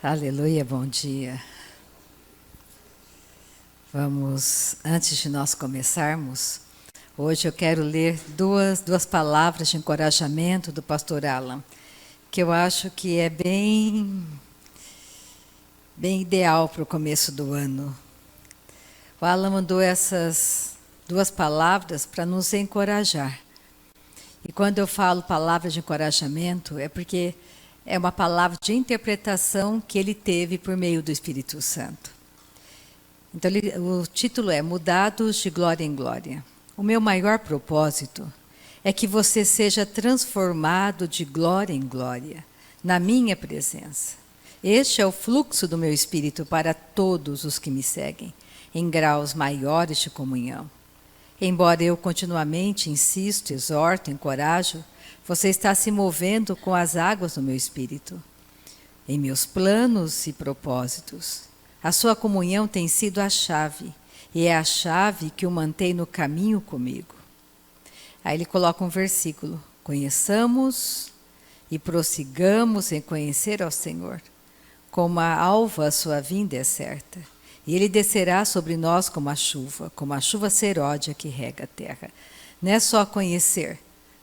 Aleluia, bom dia. Vamos, antes de nós começarmos, hoje eu quero ler duas palavras de encorajamento do pastor Alan, que eu acho que é bem ideal para o começo do ano. O Alan mandou essas duas palavras para nos encorajar. E quando eu falo palavra de encorajamento, é porque é uma palavra de interpretação que ele teve por meio do Espírito Santo. Então, o título é Mudados de Glória em Glória. O meu maior propósito é que você seja transformado de glória em glória, na minha presença. Este é o fluxo do meu Espírito para todos os que me seguem, em graus maiores de comunhão. Embora eu continuamente insisto, exorto, encorajo, você está se movendo com as águas do meu Espírito, em meus planos e propósitos. A sua comunhão tem sido a chave, e é a chave que o mantém no caminho comigo. Aí ele coloca um versículo: conheçamos e prossigamos em conhecer ao Senhor. Como a alva a sua vinda é certa, e ele descerá sobre nós como a chuva seródia que rega a terra. Não é só conhecer,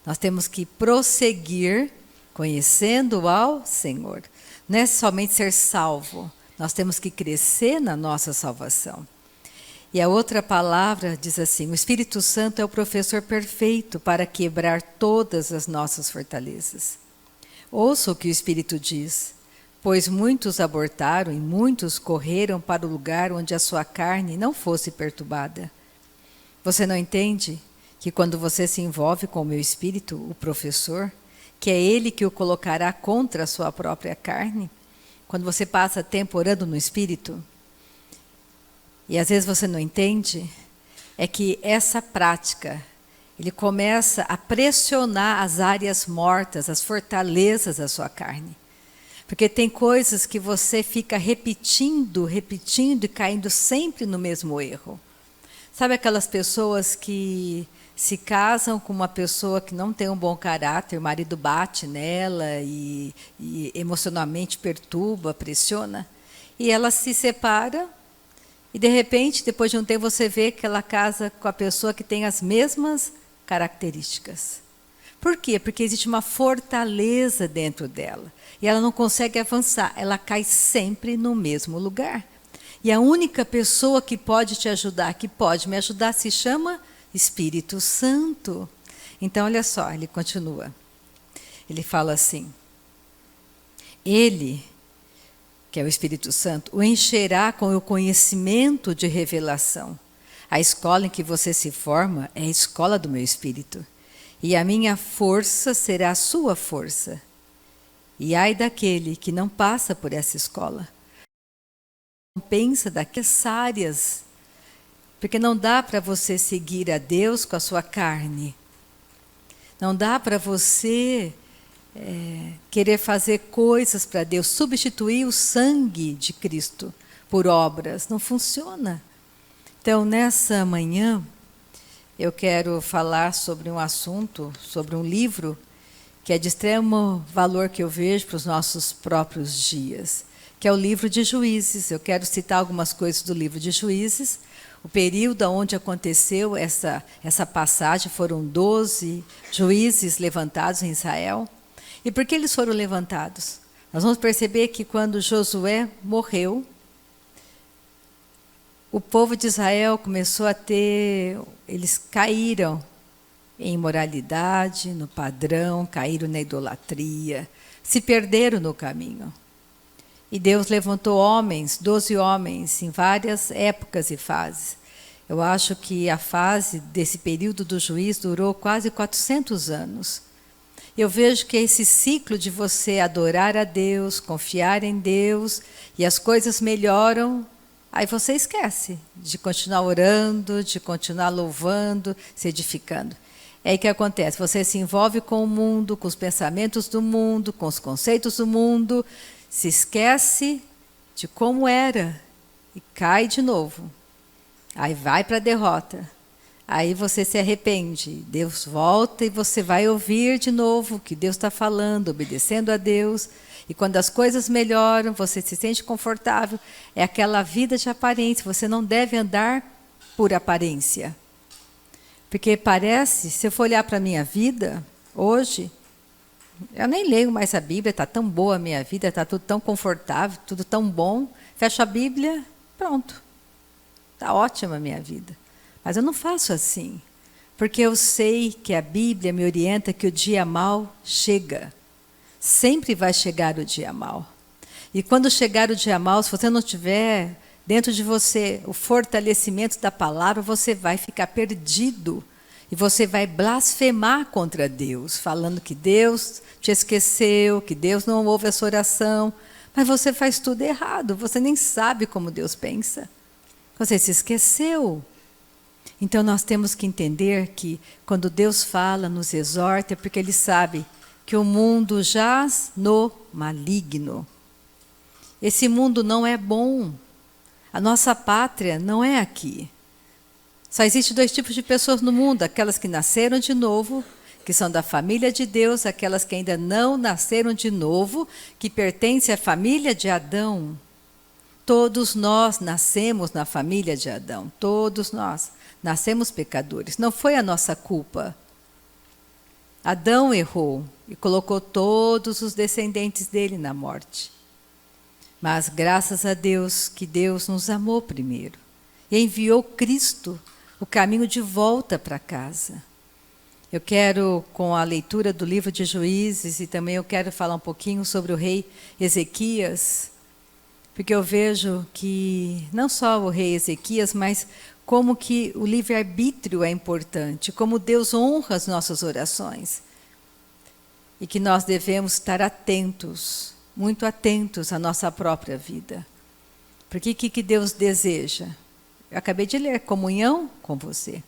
nós temos que prosseguir conhecendo ao Senhor. Não é somente ser salvo, nós temos que crescer na nossa salvação. E a outra palavra diz assim: o Espírito Santo é o professor perfeito para quebrar todas as nossas fortalezas. Ouça o que o Espírito diz: pois muitos abortaram e muitos correram para o lugar onde a sua carne não fosse perturbada. Você não entende que quando você se envolve com o meu Espírito, o professor, que é ele que o colocará contra a sua própria carne, quando você passa tempo orando no Espírito, e às vezes você não entende, é que essa prática, ele começa a pressionar as áreas mortas, as fortalezas da sua carne. Porque tem coisas que você fica repetindo e caindo sempre no mesmo erro. Sabe aquelas pessoas que se casam com uma pessoa que não tem um bom caráter, o marido bate nela e emocionalmente perturba, pressiona, e ela se separa, e de repente, depois de um tempo, você vê que ela casa com a pessoa que tem as mesmas características. Por quê? Porque existe uma fortaleza dentro dela, e ela não consegue avançar, ela cai sempre no mesmo lugar. E a única pessoa que pode te ajudar, que pode me ajudar, se chama Espírito Santo. Então, olha só, ele continua. Ele fala assim: ele, que é o Espírito Santo, o encherá com o conhecimento de revelação. A escola em que você se forma é a escola do meu Espírito. E a minha força será a sua força. E ai daquele que não passa por essa escola. Pensa daquelas áreas, porque não dá para você seguir a Deus com a sua carne. Não dá para você querer fazer coisas para Deus, substituir o sangue de Cristo por obras. Não funciona. Então, nessa manhã, eu quero falar sobre um assunto, sobre um livro, que é de extremo valor que eu vejo para os nossos próprios dias, que é o livro de Juízes. Eu quero citar algumas coisas do livro de Juízes. O período onde aconteceu essa passagem, foram 12 juízes levantados em Israel. E por que eles foram levantados? Nós vamos perceber que quando Josué morreu, o povo de Israel começou a eles caíram em imoralidade, no padrão, caíram na idolatria, se perderam no caminho. E Deus levantou homens, 12 homens, em várias épocas e fases. Eu acho que a fase desse período do juiz durou quase 400 anos. Eu vejo que esse ciclo de você adorar a Deus, confiar em Deus, e as coisas melhoram, aí você esquece de continuar orando, de continuar louvando, se edificando. É aí que acontece, você se envolve com o mundo, com os pensamentos do mundo, com os conceitos do mundo, se esquece de como era e cai de novo. Aí vai para a derrota. Aí você se arrepende, Deus volta e você vai ouvir de novo o que Deus está falando, obedecendo a Deus. E quando as coisas melhoram, você se sente confortável, é aquela vida de aparência. Você não deve andar por aparência. Porque parece, se eu for olhar para a minha vida, hoje, eu nem leio mais a Bíblia, está tão boa a minha vida, está tudo tão confortável, tudo tão bom. Fecho a Bíblia, pronto. Está ótima a minha vida. Mas eu não faço assim. Porque eu sei que a Bíblia me orienta que o dia mau chega. Sempre vai chegar o dia mau. E quando chegar o dia mau, se você não tiver dentro de você o fortalecimento da palavra, você vai ficar perdido. E você vai blasfemar contra Deus, falando que Deus te esqueceu, que Deus não ouve a sua oração. Mas você faz tudo errado, você nem sabe como Deus pensa. Você se esqueceu. Então nós temos que entender que quando Deus fala, nos exorta, é porque Ele sabe que o mundo jaz no maligno. Esse mundo não é bom. A nossa pátria não é aqui. Só existe 2 tipos de pessoas no mundo: aquelas que nasceram de novo, que são da família de Deus, aquelas que ainda não nasceram de novo, que pertencem à família de Adão. Todos nós nascemos na família de Adão, todos nós nascemos pecadores, não foi a nossa culpa. Adão errou e colocou todos os descendentes dele na morte. Mas graças a Deus que Deus nos amou primeiro e enviou Cristo, o caminho de volta para casa. Eu quero, com a leitura do livro de Juízes, e também eu quero falar um pouquinho sobre o rei Ezequias, porque eu vejo que não só o rei Ezequias, mas como que o livre-arbítrio é importante, como Deus honra as nossas orações. E que nós devemos estar atentos, muito atentos à nossa própria vida. Porque o que Deus deseja? Eu acabei de ler, comunhão com você.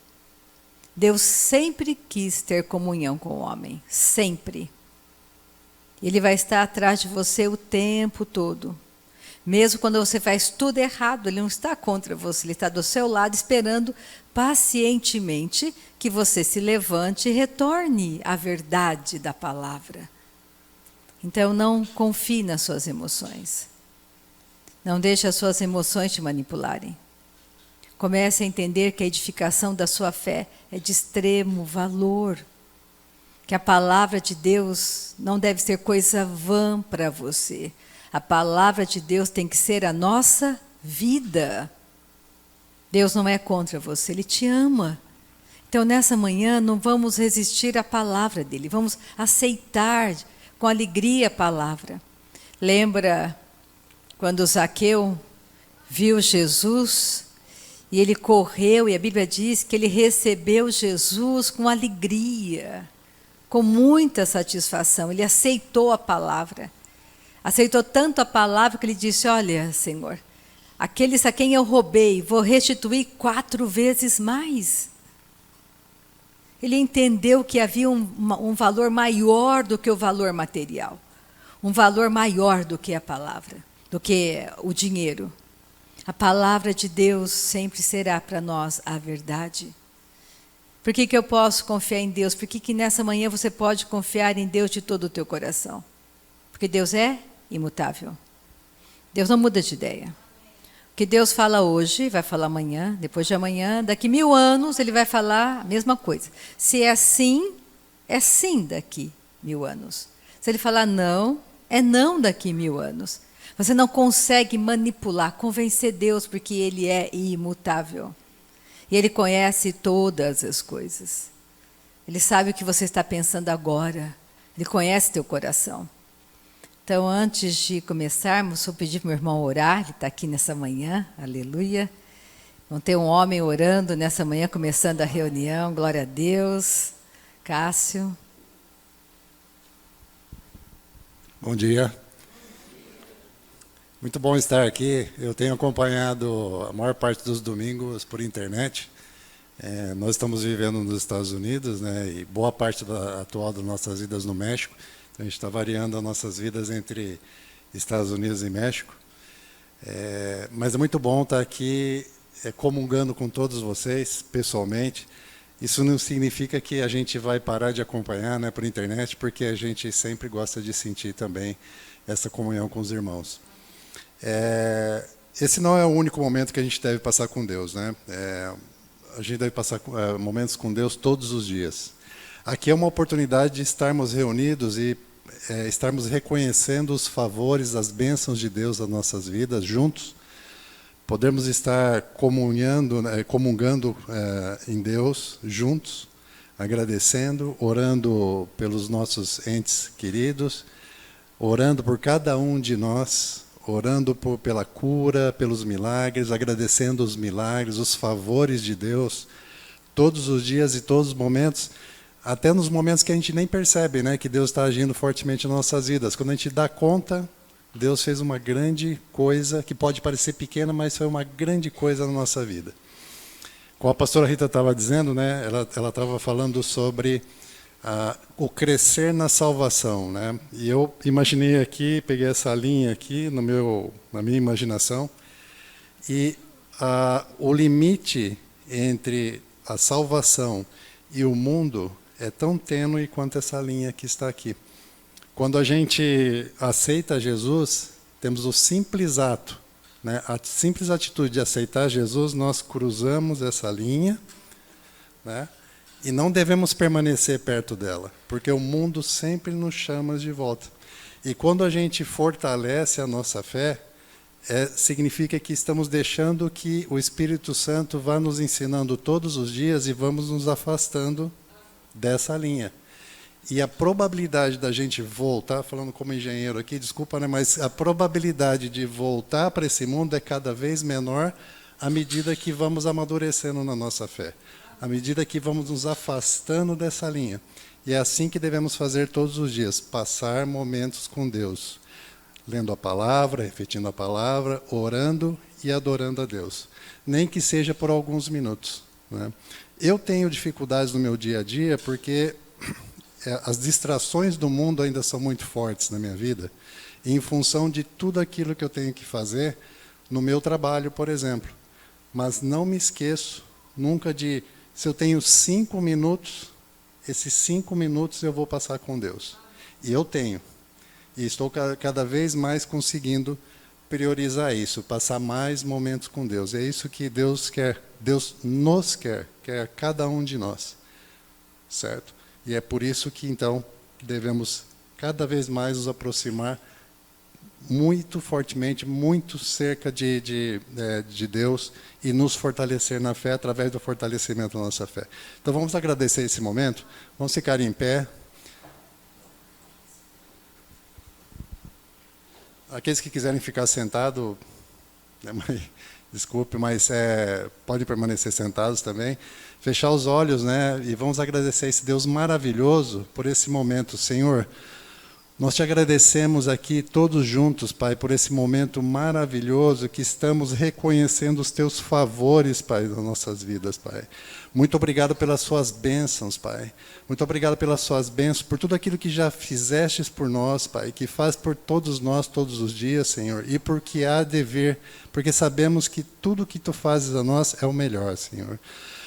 Deus sempre quis ter comunhão com o homem, sempre. Ele vai estar atrás de você o tempo todo. Mesmo quando você faz tudo errado, Ele não está contra você, Ele está do seu lado esperando pacientemente que você se levante e retorne à verdade da palavra. Então não confie nas suas emoções. Não deixe as suas emoções te manipularem. Comece a entender que a edificação da sua fé é de extremo valor. Que a palavra de Deus não deve ser coisa vã para você. A palavra de Deus tem que ser a nossa vida. Deus não é contra você, Ele te ama. Então nessa manhã não vamos resistir à palavra dEle, vamos aceitar com alegria a palavra. Lembra quando Zaqueu viu Jesus e ele correu, e a Bíblia diz que ele recebeu Jesus com alegria, com muita satisfação, ele aceitou a palavra. Aceitou tanto a palavra que ele disse: olha, Senhor, aqueles a quem eu roubei, vou restituir 4 vezes mais. Ele entendeu que havia um valor maior do que o valor material. Um valor maior do que a palavra, do que o dinheiro. A palavra de Deus sempre será para nós a verdade. Por que eu posso confiar em Deus? Por que nessa manhã você pode confiar em Deus de todo o teu coração? Porque Deus é imutável. Deus não muda de ideia. O que Deus fala hoje, vai falar amanhã, depois de amanhã, daqui 1000 anos, Ele vai falar a mesma coisa. Se é sim daqui 1000 anos. Se Ele falar não, é não daqui 1000 anos. Você não consegue manipular, convencer Deus, porque Ele é imutável. E Ele conhece todas as coisas. Ele sabe o que você está pensando agora. Ele conhece teu coração. Então, antes de começarmos, vou pedir para o meu irmão orar, ele está aqui nessa manhã, aleluia. Vamos ter um homem orando nessa manhã, começando a reunião, glória a Deus. Cássio. Bom dia. Muito bom estar aqui. Eu tenho acompanhado a maior parte dos domingos por internet. Nós estamos vivendo nos Estados Unidos, né, e boa parte atual das nossas vidas no México. A gente está variando as nossas vidas entre Estados Unidos e México. Mas é muito bom estar aqui comungando com todos vocês, pessoalmente. Isso não significa que a gente vai parar de acompanhar, né, por internet, porque a gente sempre gosta de sentir também essa comunhão com os irmãos. Esse não é o único momento que a gente deve passar com Deus, né? A gente deve passar momentos com Deus todos os dias. Aqui é uma oportunidade de estarmos reunidos e estarmos reconhecendo os favores, as bênçãos de Deus nas nossas vidas, juntos. Podemos estar comungando em Deus, juntos, agradecendo, orando pelos nossos entes queridos, orando por cada um de nós, orando pela cura, pelos milagres, agradecendo os milagres, os favores de Deus, todos os dias e todos os momentos, até nos momentos que a gente nem percebe, né, que Deus está agindo fortemente nas nossas vidas. Quando a gente dá conta, Deus fez uma grande coisa, que pode parecer pequena, mas foi uma grande coisa na nossa vida. Como a pastora Rita estava dizendo, né, ela estava falando sobre o crescer na salvação, né? E eu imaginei aqui, peguei essa linha aqui na minha imaginação, e o limite entre a salvação e o mundo é tão tênue quanto essa linha que está aqui. Quando a gente aceita Jesus, temos o simples ato, né? A simples atitude de aceitar Jesus, nós cruzamos essa linha, né? E não devemos permanecer perto dela, porque o mundo sempre nos chama de volta. E quando a gente fortalece a nossa fé, significa que estamos deixando que o Espírito Santo vá nos ensinando todos os dias e vamos nos afastando dessa linha. E a probabilidade da gente voltar, falando como engenheiro aqui, desculpa, né, mas a probabilidade de voltar para esse mundo é cada vez menor à medida que vamos amadurecendo na nossa fé, à medida que vamos nos afastando dessa linha. E é assim que devemos fazer todos os dias, passar momentos com Deus, lendo a palavra, repetindo a palavra, orando e adorando a Deus, nem que seja por alguns minutos, né? Eu tenho dificuldades no meu dia a dia porque as distrações do mundo ainda são muito fortes na minha vida, em função de tudo aquilo que eu tenho que fazer no meu trabalho, por exemplo. Mas não me esqueço nunca de, se eu tenho 5 minutos, esses 5 minutos eu vou passar com Deus. E eu tenho. E estou cada vez mais conseguindo priorizar isso, passar mais momentos com Deus. É isso que Deus quer, Deus nos quer cada um de nós. Certo? E é por isso que, então, devemos cada vez mais nos aproximar muito fortemente, muito cerca de Deus e nos fortalecer na fé através do fortalecimento da nossa fé. Então, vamos agradecer esse momento. Vamos ficar em pé. Aqueles que quiserem ficar sentados, desculpe, mas podem permanecer sentados também. Fechar os olhos, né? E vamos agradecer a esse Deus maravilhoso por esse momento. Senhor, nós te agradecemos aqui todos juntos, Pai, por esse momento maravilhoso que estamos reconhecendo os teus favores, Pai, nas nossas vidas, Pai. Muito obrigado pelas suas bênçãos, Pai. Muito obrigado pelas suas bênçãos, por tudo aquilo que já fizestes por nós, Pai, que faz por todos nós todos os dias, Senhor, e porque há de vir, porque sabemos que tudo que tu fazes a nós é o melhor, Senhor.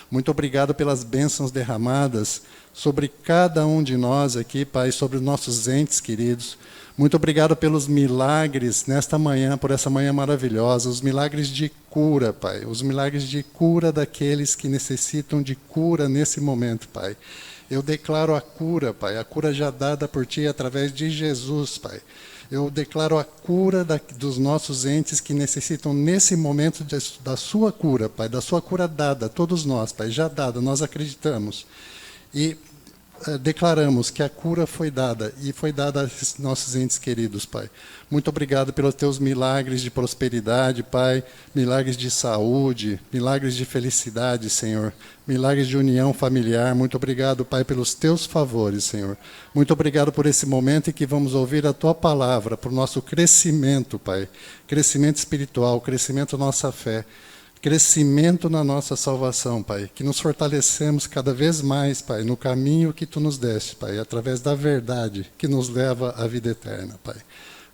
Muito obrigado pelas bênçãos derramadas sobre cada um de nós aqui, Pai, sobre os nossos entes queridos. Muito obrigado pelos milagres nesta manhã, por essa manhã maravilhosa, os milagres de cura, Pai, os milagres de cura daqueles que necessitam de cura nesse momento, Pai. Eu declaro a cura, Pai, a cura já dada por Ti através de Jesus, Pai. Eu declaro a cura dos nossos entes que necessitam nesse momento da sua cura, Pai, da sua cura dada, todos nós, Pai, já dada, nós acreditamos. E declaramos que a cura foi dada, e foi dada a esses nossos entes queridos, Pai. Muito obrigado pelos teus milagres de prosperidade, Pai, milagres de saúde, milagres de felicidade, Senhor, milagres de união familiar. Muito obrigado, Pai, pelos teus favores, Senhor. Muito obrigado por esse momento em que vamos ouvir a tua palavra, para o nosso crescimento, Pai, crescimento espiritual, crescimento da nossa fé, crescimento na nossa salvação, Pai, que nos fortalecemos cada vez mais, Pai, no caminho que Tu nos deste, Pai, através da verdade que nos leva à vida eterna, Pai.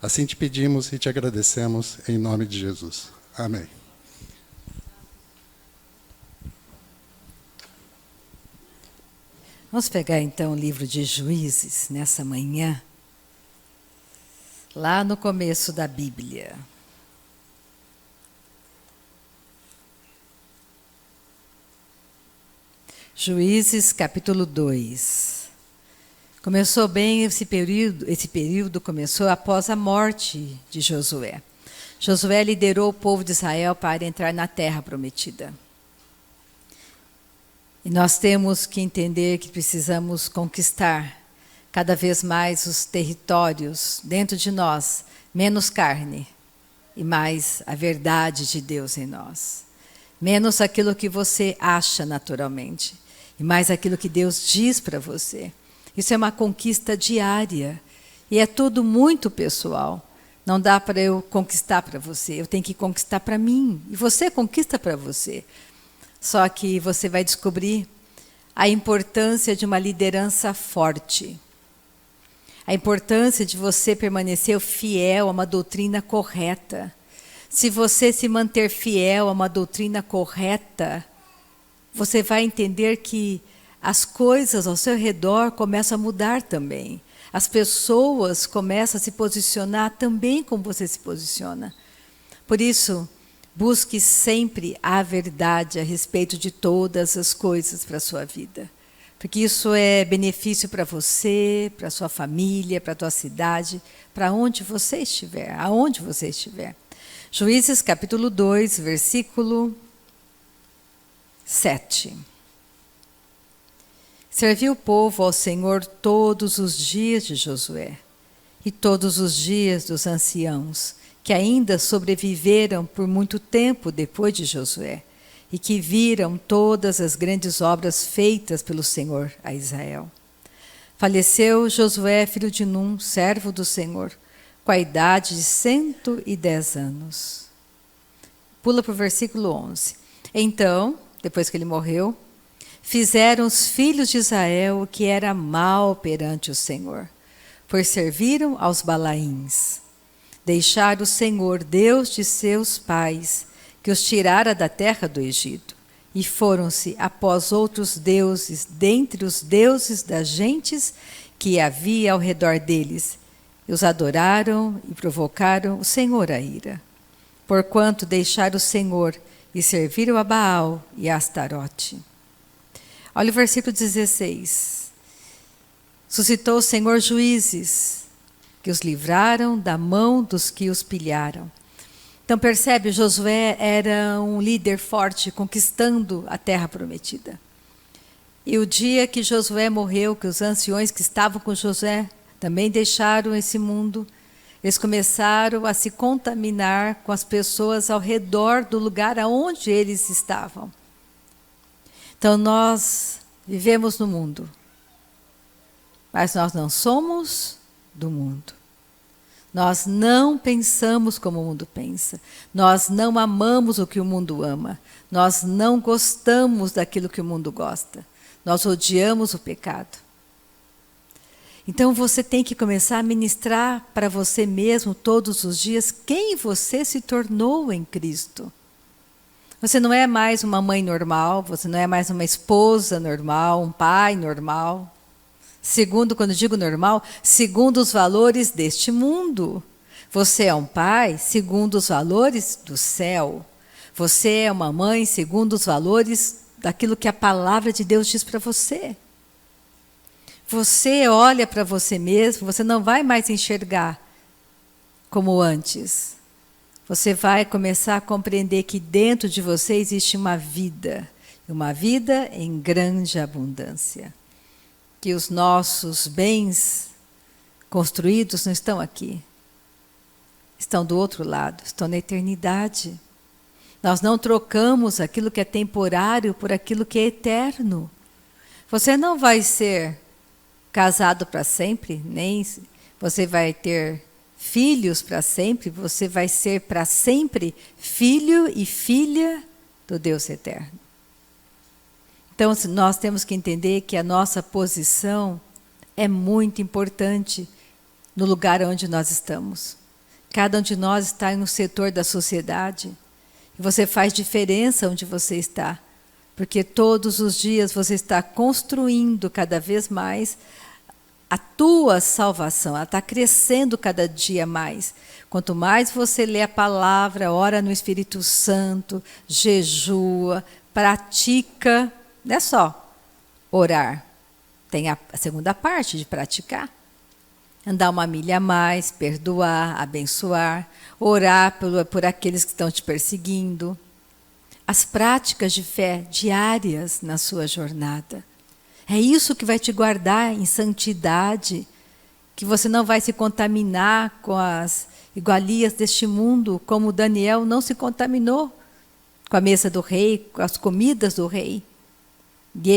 Assim te pedimos e te agradecemos, em nome de Jesus. Amém. Vamos pegar então o livro de Juízes nessa manhã, lá no começo da Bíblia. Juízes capítulo 2. Começou bem esse período começou após a morte de Josué. Josué liderou o povo de Israel para entrar na terra prometida. E nós temos que entender que precisamos conquistar cada vez mais os territórios dentro de nós, menos carne e mais a verdade de Deus em nós. Menos aquilo que você acha naturalmente e mais aquilo que Deus diz para você. Isso é uma conquista diária e é tudo muito pessoal. Não dá para eu conquistar para você, eu tenho que conquistar para mim e você conquista para você. Só que você vai descobrir a importância de uma liderança forte. A importância de você permanecer fiel a uma doutrina correta. Se você se manter fiel a uma doutrina correta, você vai entender que as coisas ao seu redor começam a mudar também. As pessoas começam a se posicionar também como você se posiciona. Por isso, busque sempre a verdade a respeito de todas as coisas para a sua vida. Porque isso é benefício para você, para a sua família, para a tua cidade, para onde você estiver, aonde você estiver. Juízes capítulo 2, versículo 7. Serviu o povo ao Senhor todos os dias de Josué e todos os dias dos anciãos, que ainda sobreviveram por muito tempo depois de Josué, e que viram todas as grandes obras feitas pelo Senhor a Israel. Faleceu Josué, filho de Num, servo do Senhor, com a idade de 110 anos. Pula para o versículo 11. Então, depois que ele morreu, fizeram os filhos de Israel o que era mal perante o Senhor, pois serviram aos Balaíns. Deixaram o Senhor, Deus de seus pais, que os tirara da terra do Egito, e foram-se após outros deuses, dentre os deuses das gentes que havia ao redor deles, e os adoraram e provocaram o Senhor a ira. Porquanto deixaram o Senhor e serviram a Baal e a Astarote. Olha o versículo 16. Suscitou o Senhor juízes, que os livraram da mão dos que os pilharam. Então percebe, Josué era um líder forte, conquistando a terra prometida. E o dia que Josué morreu, que os anciões que estavam com Josué também deixaram esse mundo, eles começaram a se contaminar com as pessoas ao redor do lugar aonde eles estavam. Então nós vivemos no mundo, mas nós não somos do mundo. Nós não pensamos como o mundo pensa. Nós não amamos o que o mundo ama. Nós não gostamos daquilo que o mundo gosta. Nós odiamos o pecado. Então você tem que começar a ministrar para você mesmo todos os dias quem você se tornou em Cristo. Você não é mais uma mãe normal, você não é mais uma esposa normal, um pai normal. Segundo, quando digo normal, segundo os valores deste mundo. Você é um pai segundo os valores do céu. Você é uma mãe segundo os valores daquilo que a palavra de Deus diz para você. Você olha para você mesmo, você não vai mais enxergar como antes. Você vai começar a compreender que dentro de você existe uma vida em grande abundância. Que os nossos bens construídos não estão aqui. Estão do outro lado, estão na eternidade. Nós não trocamos aquilo que é temporário por aquilo que é eterno. Você não vai ser casado para sempre, nem você vai ter filhos para sempre, você vai ser para sempre filho e filha do Deus eterno. Então, nós temos que entender que a nossa posição é muito importante no lugar onde nós estamos. Cada um de nós está em um setor da sociedade. E você faz diferença onde você está. Porque todos os dias você está construindo cada vez mais a tua salvação. Ela está crescendo cada dia mais. Quanto mais você lê a palavra, ora no Espírito Santo, jejua, pratica, não é só orar. Tem a segunda parte de praticar. Andar uma milha a mais, perdoar, abençoar, orar por aqueles que estão te perseguindo. As práticas de fé diárias na sua jornada. É isso que vai te guardar em santidade, que você não vai se contaminar com as iguarias deste mundo, como Daniel não se contaminou com a mesa do rei, com as comidas do rei. E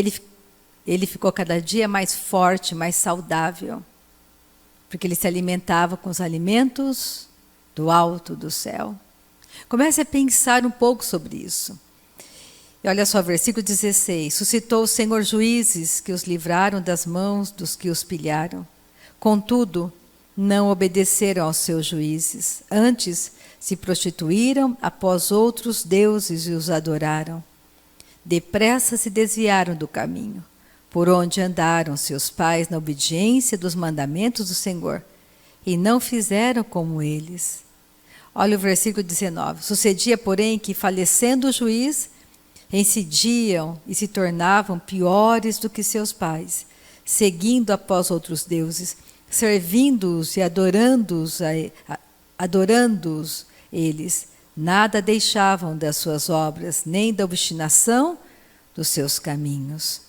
ele ficou cada dia mais forte, mais saudável, porque ele se alimentava com os alimentos do alto do céu. Comece a pensar um pouco sobre isso. E olha só, versículo 16. Suscitou o Senhor juízes que os livraram das mãos dos que os pilharam. Contudo, não obedeceram aos seus juízes. Antes, se prostituíram após outros deuses e os adoraram. Depressa se desviaram do caminho, por onde andaram seus pais na obediência dos mandamentos do Senhor, e não fizeram como eles. Olha o versículo 19. Sucedia, porém, que, falecendo o juiz, incidiam e se tornavam piores do que seus pais, seguindo após outros deuses, servindo-os e adorando-os eles. Nada deixavam das suas obras, nem da obstinação dos seus caminhos.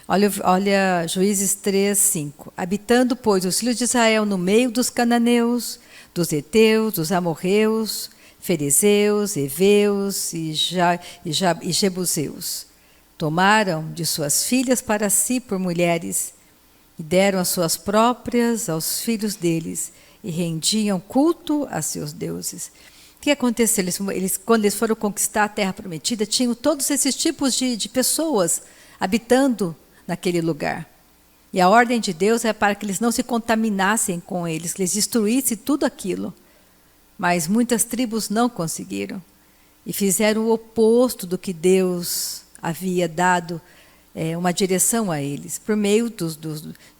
Olha Juízes 3, 5. Habitando, pois, os filhos de Israel no meio dos cananeus, dos heteus, dos amorreus, fariseus, heveus e jebuseus. Tomaram de suas filhas para si por mulheres e deram as suas próprias aos filhos deles e rendiam culto a seus deuses. O que aconteceu? Quando eles foram conquistar a terra prometida, tinham todos esses tipos de pessoas habitando naquele lugar. E a ordem de Deus é para que eles não se contaminassem com eles, que eles destruíssem tudo aquilo. Mas muitas tribos não conseguiram e fizeram o oposto do que Deus havia dado uma direção a eles, por meio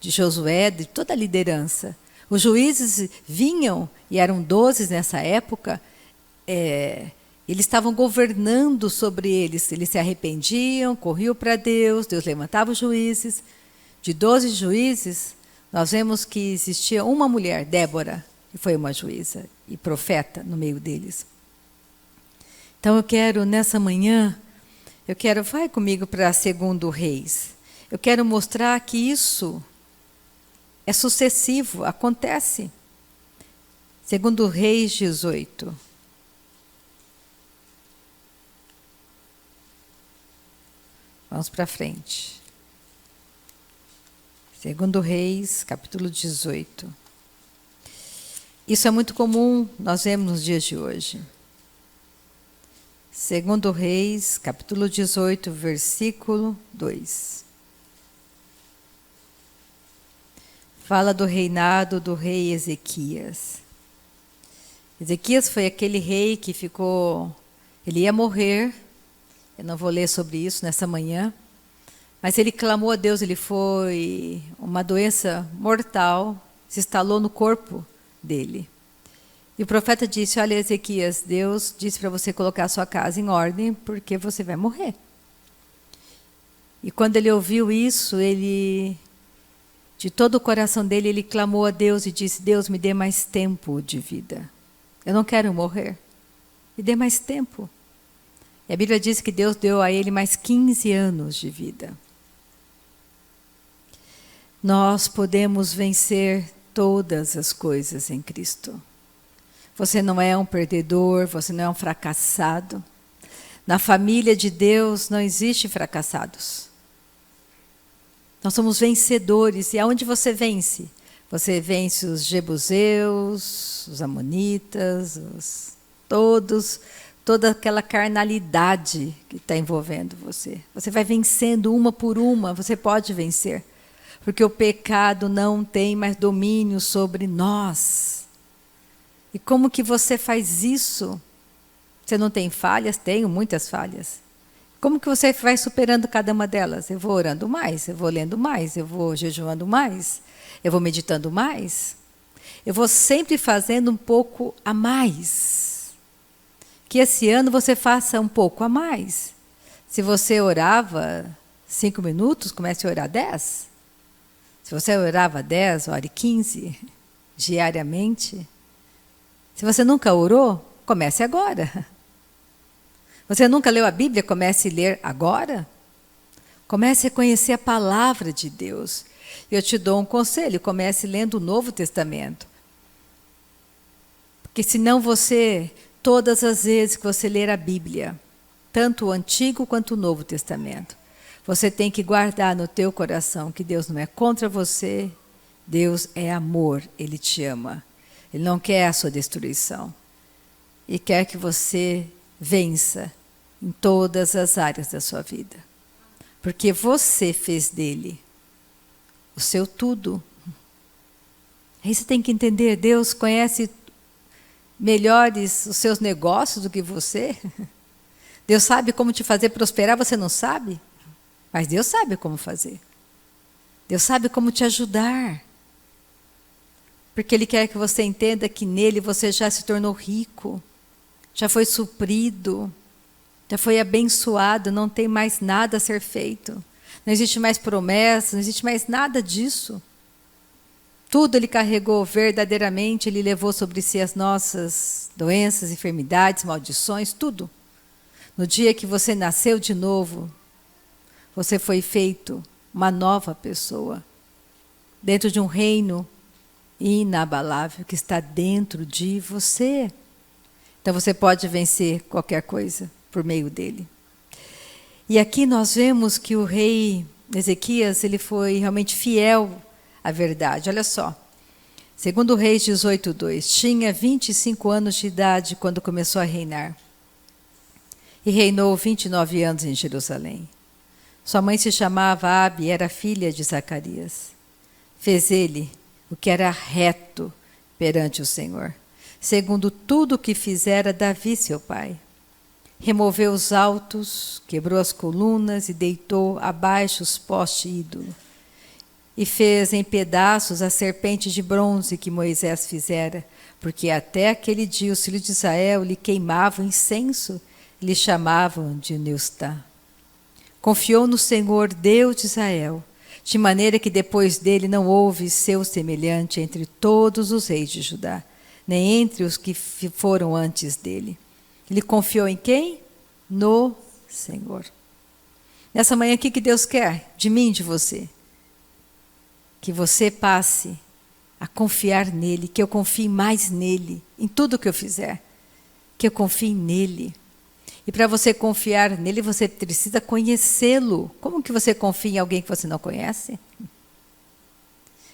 de Josué, de toda a liderança. Os juízes vinham, e eram 12 nessa época, eles estavam governando sobre eles. Eles se arrependiam, corriam para Deus, Deus levantava os juízes. De 12 juízes, nós vemos que existia uma mulher, Débora, que foi uma juíza e profeta no meio deles. Então eu quero, nessa manhã, vai comigo para 2 Reis. Eu quero mostrar que isso é sucessivo, acontece. 2 Reis 18. Vamos para frente. 2 Reis, capítulo 18. Isso é muito comum, nós vemos nos dias de hoje. 2 Reis, capítulo 18, versículo 2. Fala do reinado do rei Ezequias. Ezequias foi aquele rei que ele ia morrer. Eu não vou ler sobre isso nessa manhã. Mas ele clamou a Deus, uma doença mortal, se instalou no corpo dele. E o profeta disse: olha, Ezequias, Deus disse para você colocar a sua casa em ordem, porque você vai morrer. E quando ele ouviu isso, de todo o coração dele, ele clamou a Deus e disse: Deus, me dê mais tempo de vida. Eu não quero morrer. Me dê mais tempo. E a Bíblia diz que Deus deu a ele mais 15 anos de vida. Nós podemos vencer todas as coisas em Cristo. Você não é um perdedor, você não é um fracassado. Na família de Deus não existe fracassados. Nós somos vencedores. E aonde você vence? Você vence os jebuseus, os amonitas, toda aquela carnalidade que está envolvendo você. Você vai vencendo uma por uma, você pode vencer. Porque o pecado não tem mais domínio sobre nós. E como que você faz isso? Você não tem falhas? Tenho muitas falhas. Como que você vai superando cada uma delas? Eu vou orando mais, eu vou lendo mais, eu vou jejuando mais, eu vou meditando mais. Eu vou sempre fazendo um pouco a mais. Que esse ano você faça um pouco a mais. Se você orava 5 minutos, comece a orar 10. Se você orava 10, ore 15 diariamente. Se você nunca orou, comece agora. Você nunca leu a Bíblia? Comece a ler agora. Comece a conhecer a palavra de Deus. Eu te dou um conselho, comece lendo o Novo Testamento. Porque senão você, todas as vezes que você ler a Bíblia, tanto o Antigo quanto o Novo Testamento, você tem que guardar no teu coração que Deus não é contra você, Deus é amor, Ele te ama. Ele não quer a sua destruição. E quer que você vença em todas as áreas da sua vida. Porque você fez dele o seu tudo. Aí você tem que entender, Deus conhece melhores os seus negócios do que você. Deus sabe como te fazer prosperar, você não sabe? Mas Deus sabe como fazer. Deus sabe como te ajudar. Porque Ele quer que você entenda que nele você já se tornou rico, já foi suprido, já foi abençoado, não tem mais nada a ser feito. Não existe mais promessa, não existe mais nada disso. Tudo Ele carregou verdadeiramente, Ele levou sobre si as nossas doenças, enfermidades, maldições, tudo. No dia que você nasceu de novo, você foi feito uma nova pessoa, dentro de um reino inabalável que está dentro de você. Então você pode vencer qualquer coisa por meio dele. E aqui nós vemos que o rei Ezequias, ele foi realmente fiel à verdade. Olha só, segundo Reis 18:2, tinha 25 anos de idade quando começou a reinar. E reinou 29 anos em Jerusalém. Sua mãe se chamava Abi e era filha de Zacarias. Fez ele o que era reto perante o Senhor, segundo tudo o que fizera Davi, seu pai. Removeu os altos, quebrou as colunas e deitou abaixo os postes ídolo. E fez em pedaços a serpente de bronze que Moisés fizera, porque até aquele dia os filhos de Israel lhe queimavam incenso e lhe chamavam de Neustá. Confiou no Senhor, Deus de Israel, de maneira que depois dele não houve seu semelhante entre todos os reis de Judá, nem entre os que foram antes dele. Ele confiou em quem? No Senhor. Nessa manhã, o que Deus quer de mim e de você? Que você passe a confiar nele, que eu confie mais nele, em tudo que eu fizer, que eu confie nele. E para você confiar nele, você precisa conhecê-lo. Como que você confia em alguém que você não conhece?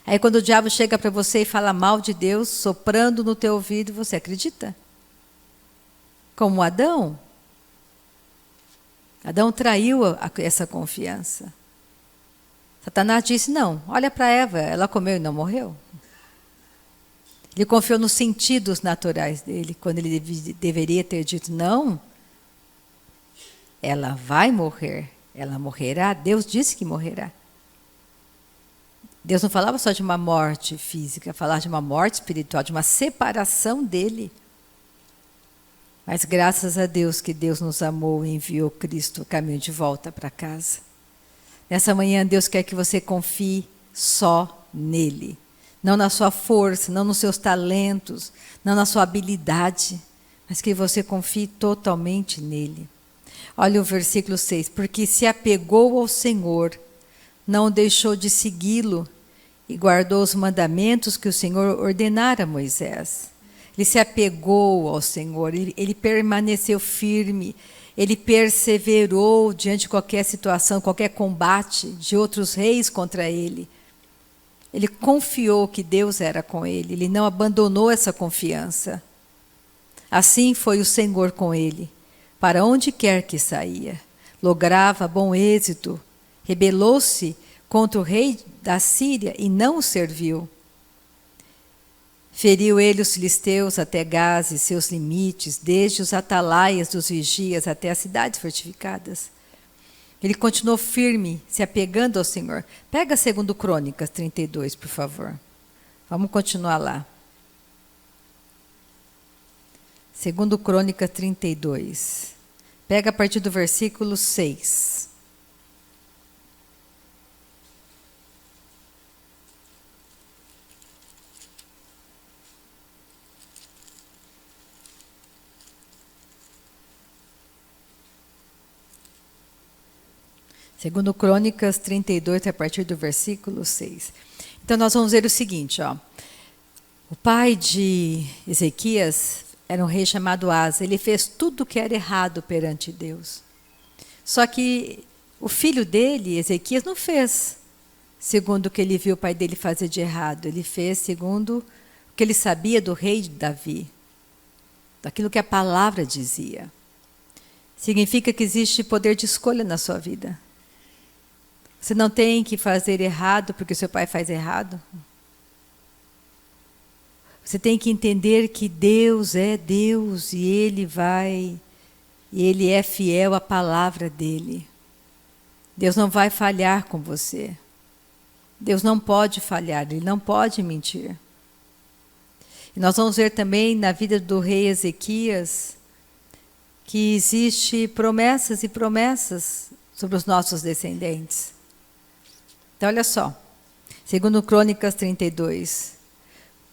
Aí quando o diabo chega para você e fala mal de Deus, soprando no teu ouvido, você acredita? Como Adão. Adão traiu essa confiança. Satanás disse, não, olha para Eva, ela comeu e não morreu. Ele confiou nos sentidos naturais dele, quando ele deveria ter dito, não, ela vai morrer, ela morrerá, Deus disse que morrerá. Deus não falava só de uma morte física, falava de uma morte espiritual, de uma separação dele. Mas graças a Deus que Deus nos amou e enviou Cristo, o caminho de volta para casa. Nessa manhã Deus quer que você confie só nele. Não na sua força, não nos seus talentos, não na sua habilidade, mas que você confie totalmente nele. Olha o versículo 6. Porque se apegou ao Senhor, não deixou de segui-lo e guardou os mandamentos que o Senhor ordenara a Moisés. Ele se apegou ao Senhor, ele permaneceu firme, ele perseverou diante de qualquer situação, qualquer combate de outros reis contra ele. Ele confiou que Deus era com ele, ele não abandonou essa confiança. Assim foi o Senhor com ele, para onde quer que saía. Lograva bom êxito, rebelou-se contra o rei da Síria e não o serviu. Feriu ele os filisteus até Gaza e seus limites, desde os atalaias dos vigias até as cidades fortificadas. Ele continuou firme, se apegando ao Senhor. Pega 2 Crônicas 32, por favor. Vamos continuar lá. 2 Crônicas 32. Pega a partir do versículo 6. Segundo Crônicas 32, a partir do versículo 6. Então, nós vamos ver o seguinte, ó. O pai de Ezequias era um rei chamado Asa. Ele fez tudo o que era errado perante Deus. Só que o filho dele, Ezequias, não fez segundo o que ele viu o pai dele fazer de errado. Ele fez segundo o que ele sabia do rei Davi, daquilo que a palavra dizia. Significa que existe poder de escolha na sua vida. Você não tem que fazer errado porque seu pai faz errado. Você tem que entender que Deus é Deus e Ele é fiel à palavra dEle. Deus não vai falhar com você. Deus não pode falhar, Ele não pode mentir. E nós vamos ver também na vida do rei Ezequias que existe promessas e promessas sobre os nossos descendentes. Então, olha só, segundo Crônicas 32,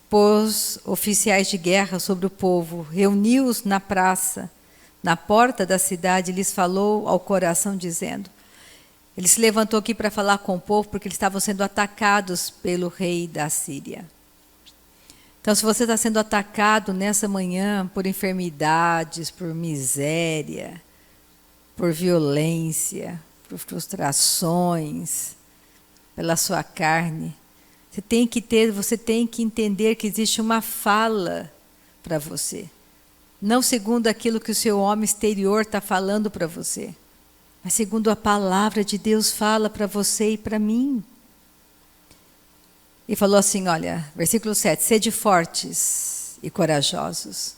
pôs oficiais de guerra sobre o povo, reuniu-os na praça, na porta da cidade, e lhes falou ao coração, dizendo, ele se levantou aqui para falar com o povo, porque eles estavam sendo atacados pelo rei da Síria. Então, se você está sendo atacado nessa manhã por enfermidades, por miséria, por violência, por frustrações, pela sua carne, você tem que entender que existe uma fala para você. Não segundo aquilo que o seu homem exterior está falando para você, mas segundo a palavra de Deus fala para você e para mim. E falou assim, olha, versículo 7, sede fortes e corajosos.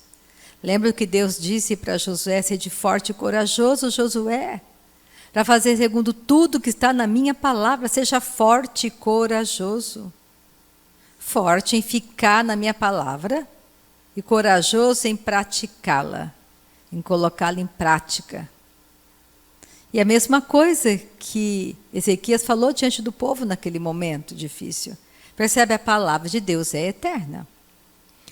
Lembra que Deus disse para Josué, sede forte e corajoso, Josué, para fazer segundo tudo que está na minha palavra, seja forte e corajoso. Forte em ficar na minha palavra e corajoso em praticá-la, em colocá-la em prática. E a mesma coisa que Ezequias falou diante do povo naquele momento difícil. Percebe, a palavra de Deus é eterna.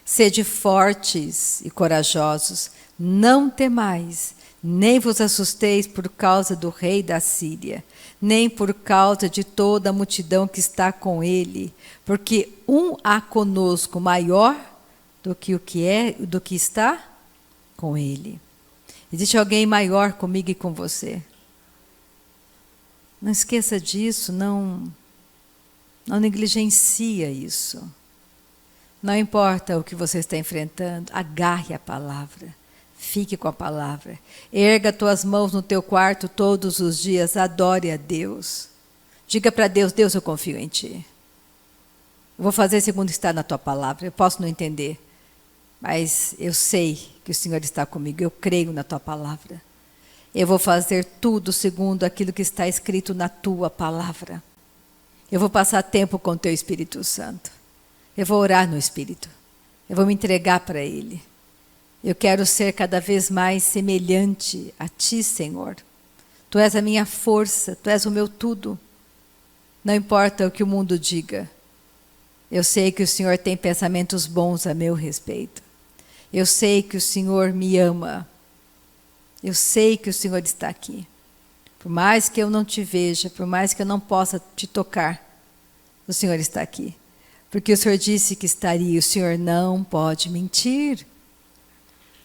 Sede fortes e corajosos, não temais, nem vos assusteis por causa do rei da Síria, nem por causa de toda a multidão que está com ele, porque há conosco maior do que está com ele. Existe alguém maior comigo e com você. Não esqueça disso, não negligencia isso. Não importa o que você está enfrentando, agarre a palavra. Fique com a palavra. Erga tuas mãos no teu quarto todos os dias. Adore a Deus. Diga para Deus, Deus, eu confio em Ti. Eu vou fazer segundo está na Tua palavra. Eu posso não entender, mas eu sei que o Senhor está comigo. Eu creio na Tua palavra. Eu vou fazer tudo segundo aquilo que está escrito na Tua palavra. Eu vou passar tempo com o Teu Espírito Santo. Eu vou orar no Espírito. Eu vou me entregar para Ele. Eu quero ser cada vez mais semelhante a Ti, Senhor. Tu és a minha força, Tu és o meu tudo. Não importa o que o mundo diga. Eu sei que o Senhor tem pensamentos bons a meu respeito. Eu sei que o Senhor me ama. Eu sei que o Senhor está aqui. Por mais que eu não te veja, por mais que eu não possa te tocar, o Senhor está aqui. Porque o Senhor disse que estaria, o Senhor não pode mentir.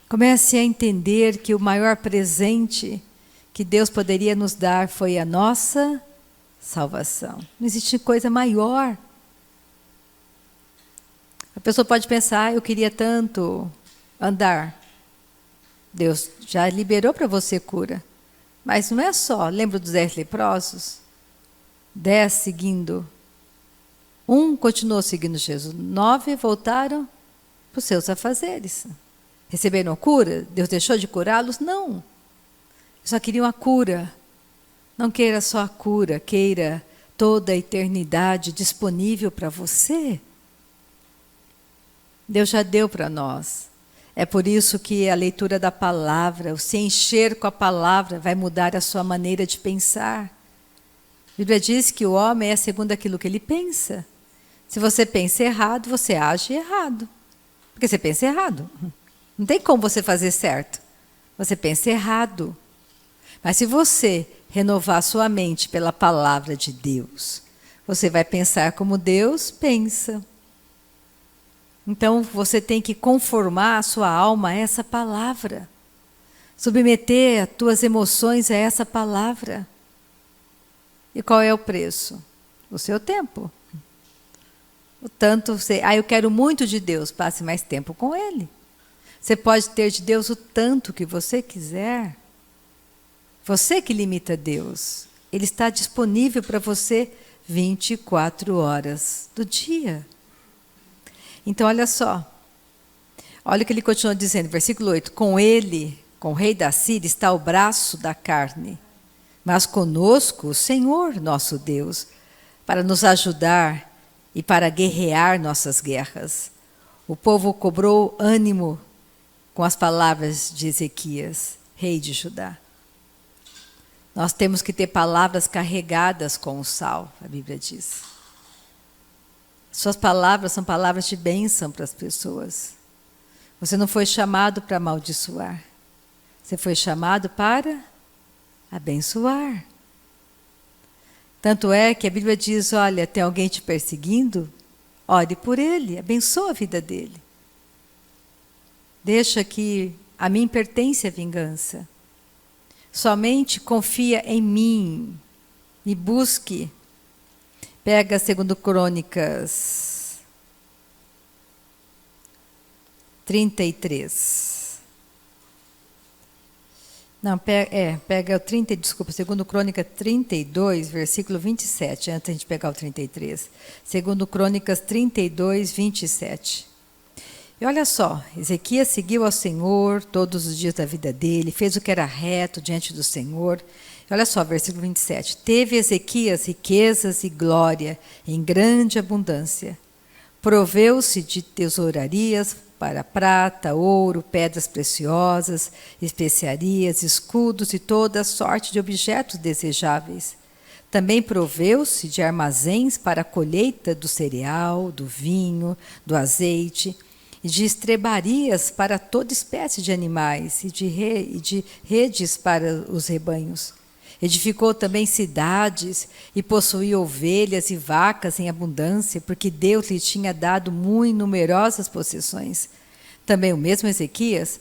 Comece a entender que o maior presente que Deus poderia nos dar foi a nossa salvação. Não existe coisa maior. A pessoa pode pensar, eu queria tanto andar. Deus já liberou para você cura. Mas não é só, lembra dos 10 leprosos? 10 seguindo. 1 continuou seguindo Jesus. 9 voltaram para os seus afazeres. Receberam cura? Deus deixou de curá-los? Não. Só queriam a cura. Não queira só a cura, queira toda a eternidade disponível para você. Deus já deu para nós. É por isso que a leitura da palavra, o se encher com a palavra, vai mudar a sua maneira de pensar. A Bíblia diz que o homem é segundo aquilo que ele pensa. Se você pensa errado, você age errado. Porque você pensa errado. Não tem como você fazer certo. Você pensa errado. Mas se você renovar sua mente pela palavra de Deus, você vai pensar como Deus pensa. Então você tem que conformar a sua alma a essa palavra. Submeter as tuas emoções a essa palavra. E qual é o preço? O seu tempo. O tanto você, eu quero muito de Deus, passe mais tempo com Ele. Você pode ter de Deus o tanto que você quiser. Você que limita Deus. Ele está disponível para você 24 horas do dia. Então, olha só. Olha o que ele continua dizendo, versículo 8. Com ele, com o rei da Síria, está o braço da carne. Mas conosco o Senhor, nosso Deus, para nos ajudar e para guerrear nossas guerras. O povo cobrou ânimo com as palavras de Ezequias, rei de Judá. Nós temos que ter palavras carregadas com o sal, a Bíblia diz. Suas palavras são palavras de bênção para as pessoas. Você não foi chamado para amaldiçoar. Você foi chamado para abençoar. Tanto é que a Bíblia diz, olha, tem alguém te perseguindo? Ore por ele, abençoa a vida dele. Deixa que a mim pertence a vingança. Somente confia em mim e busque. Pega 2 Crônicas 33. Não, pega o 30, desculpa, 2 Crônicas 32, versículo 27, antes de a gente pegar o 33. 2 Crônicas 32, 27. E olha só, Ezequias seguiu ao Senhor todos os dias da vida dele, fez o que era reto diante do Senhor. E olha só, versículo 27. Teve Ezequias riquezas e glória em grande abundância. Proveu-se de tesourarias para prata, ouro, pedras preciosas, especiarias, escudos e toda sorte de objetos desejáveis. Também proveu-se de armazéns para a colheita do cereal, do vinho, do azeite, e de estrebarias para toda espécie de animais, e de redes para os rebanhos. Edificou também cidades e possuía ovelhas e vacas em abundância, porque Deus lhe tinha dado muito numerosas possessões. Também o mesmo Ezequias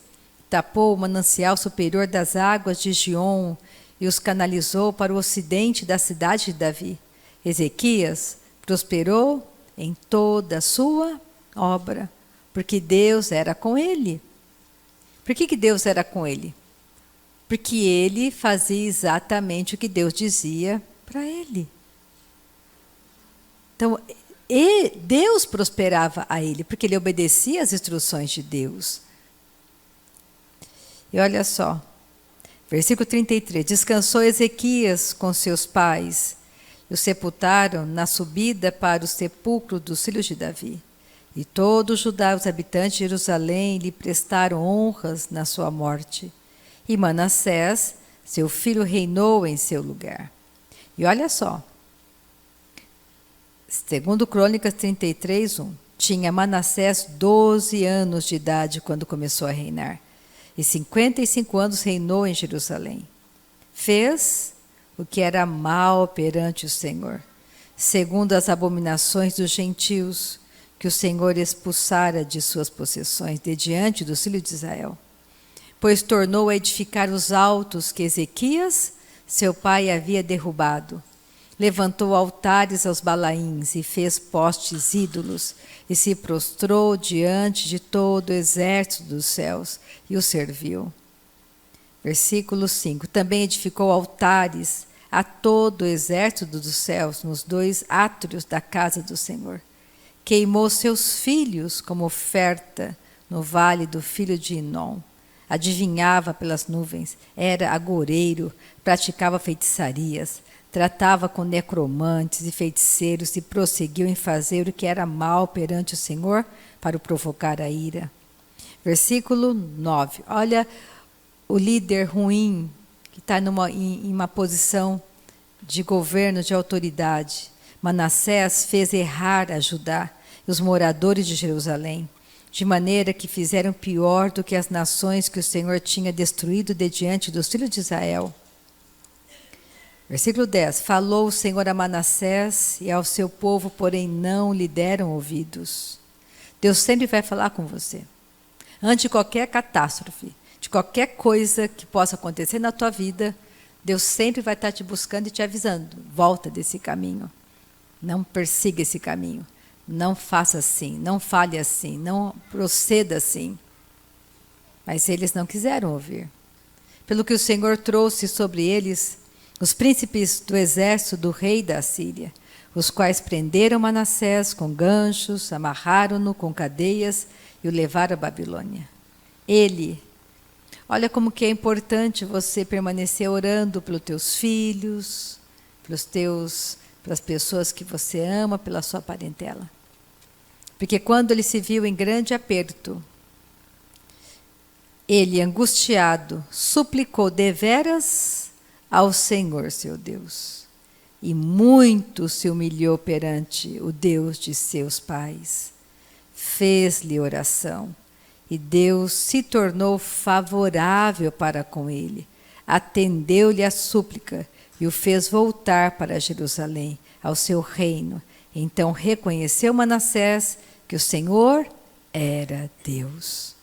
tapou o manancial superior das águas de Gion e os canalizou para o ocidente da cidade de Davi. Ezequias prosperou em toda a sua obra, porque Deus era com ele. Por que Deus era com ele? Porque ele fazia exatamente o que Deus dizia para ele. Então, Deus prosperava a ele, porque ele obedecia às instruções de Deus. E olha só, versículo 33. Descansou Ezequias com seus pais, e o sepultaram na subida para o sepulcro dos filhos de Davi. E todos Judá, os habitantes de Jerusalém, lhe prestaram honras na sua morte. E Manassés, seu filho, reinou em seu lugar. E olha só, 2 Crônicas 33, 1. Tinha Manassés 12 anos de idade quando começou a reinar. E 55 anos reinou em Jerusalém. Fez o que era mal perante o Senhor, segundo as abominações dos gentios, que o Senhor expulsara de suas possessões, de diante dos filhos de Israel. Pois tornou a edificar os altos que Ezequias, seu pai, havia derrubado. Levantou altares aos Balaíns e fez postes ídolos, e se prostrou diante de todo o exército dos céus e o serviu. Versículo 5. Também edificou altares a todo o exército dos céus nos 2 átrios da casa do Senhor. Queimou seus filhos como oferta no vale do filho de Inom. adivinhava pelas nuvens, era agoureiro, praticava feitiçarias, tratava com necromantes e feiticeiros e prosseguiu em fazer o que era mal perante o Senhor para o provocar a ira. Versículo 9. Olha o líder ruim que está em uma posição de governo, de autoridade. Manassés fez errar a Judá e os moradores de Jerusalém, de maneira que fizeram pior do que as nações que o Senhor tinha destruído de diante dos filhos de Israel. Versículo 10. Falou o Senhor a Manassés e ao seu povo, porém não lhe deram ouvidos. Deus sempre vai falar com você. Antes de qualquer catástrofe, de qualquer coisa que possa acontecer na tua vida, Deus sempre vai estar te buscando e te avisando. Volta desse caminho. Não persiga esse caminho. Não faça assim, não fale assim, não proceda assim. Mas eles não quiseram ouvir. Pelo que o Senhor trouxe sobre eles os príncipes do exército do rei da Assíria, os quais prenderam Manassés com ganchos, amarraram-no com cadeias e o levaram à Babilônia. Olha como que é importante você permanecer orando pelos teus filhos, pelas pessoas que você ama, pela sua parentela. Porque quando ele se viu em grande aperto, ele, angustiado, suplicou deveras ao Senhor seu Deus, e muito se humilhou perante o Deus de seus pais. Fez-lhe oração, e Deus se tornou favorável para com ele, atendeu-lhe a súplica e o fez voltar para Jerusalém, ao seu reino. Então reconheceu Manassés que o Senhor era Deus.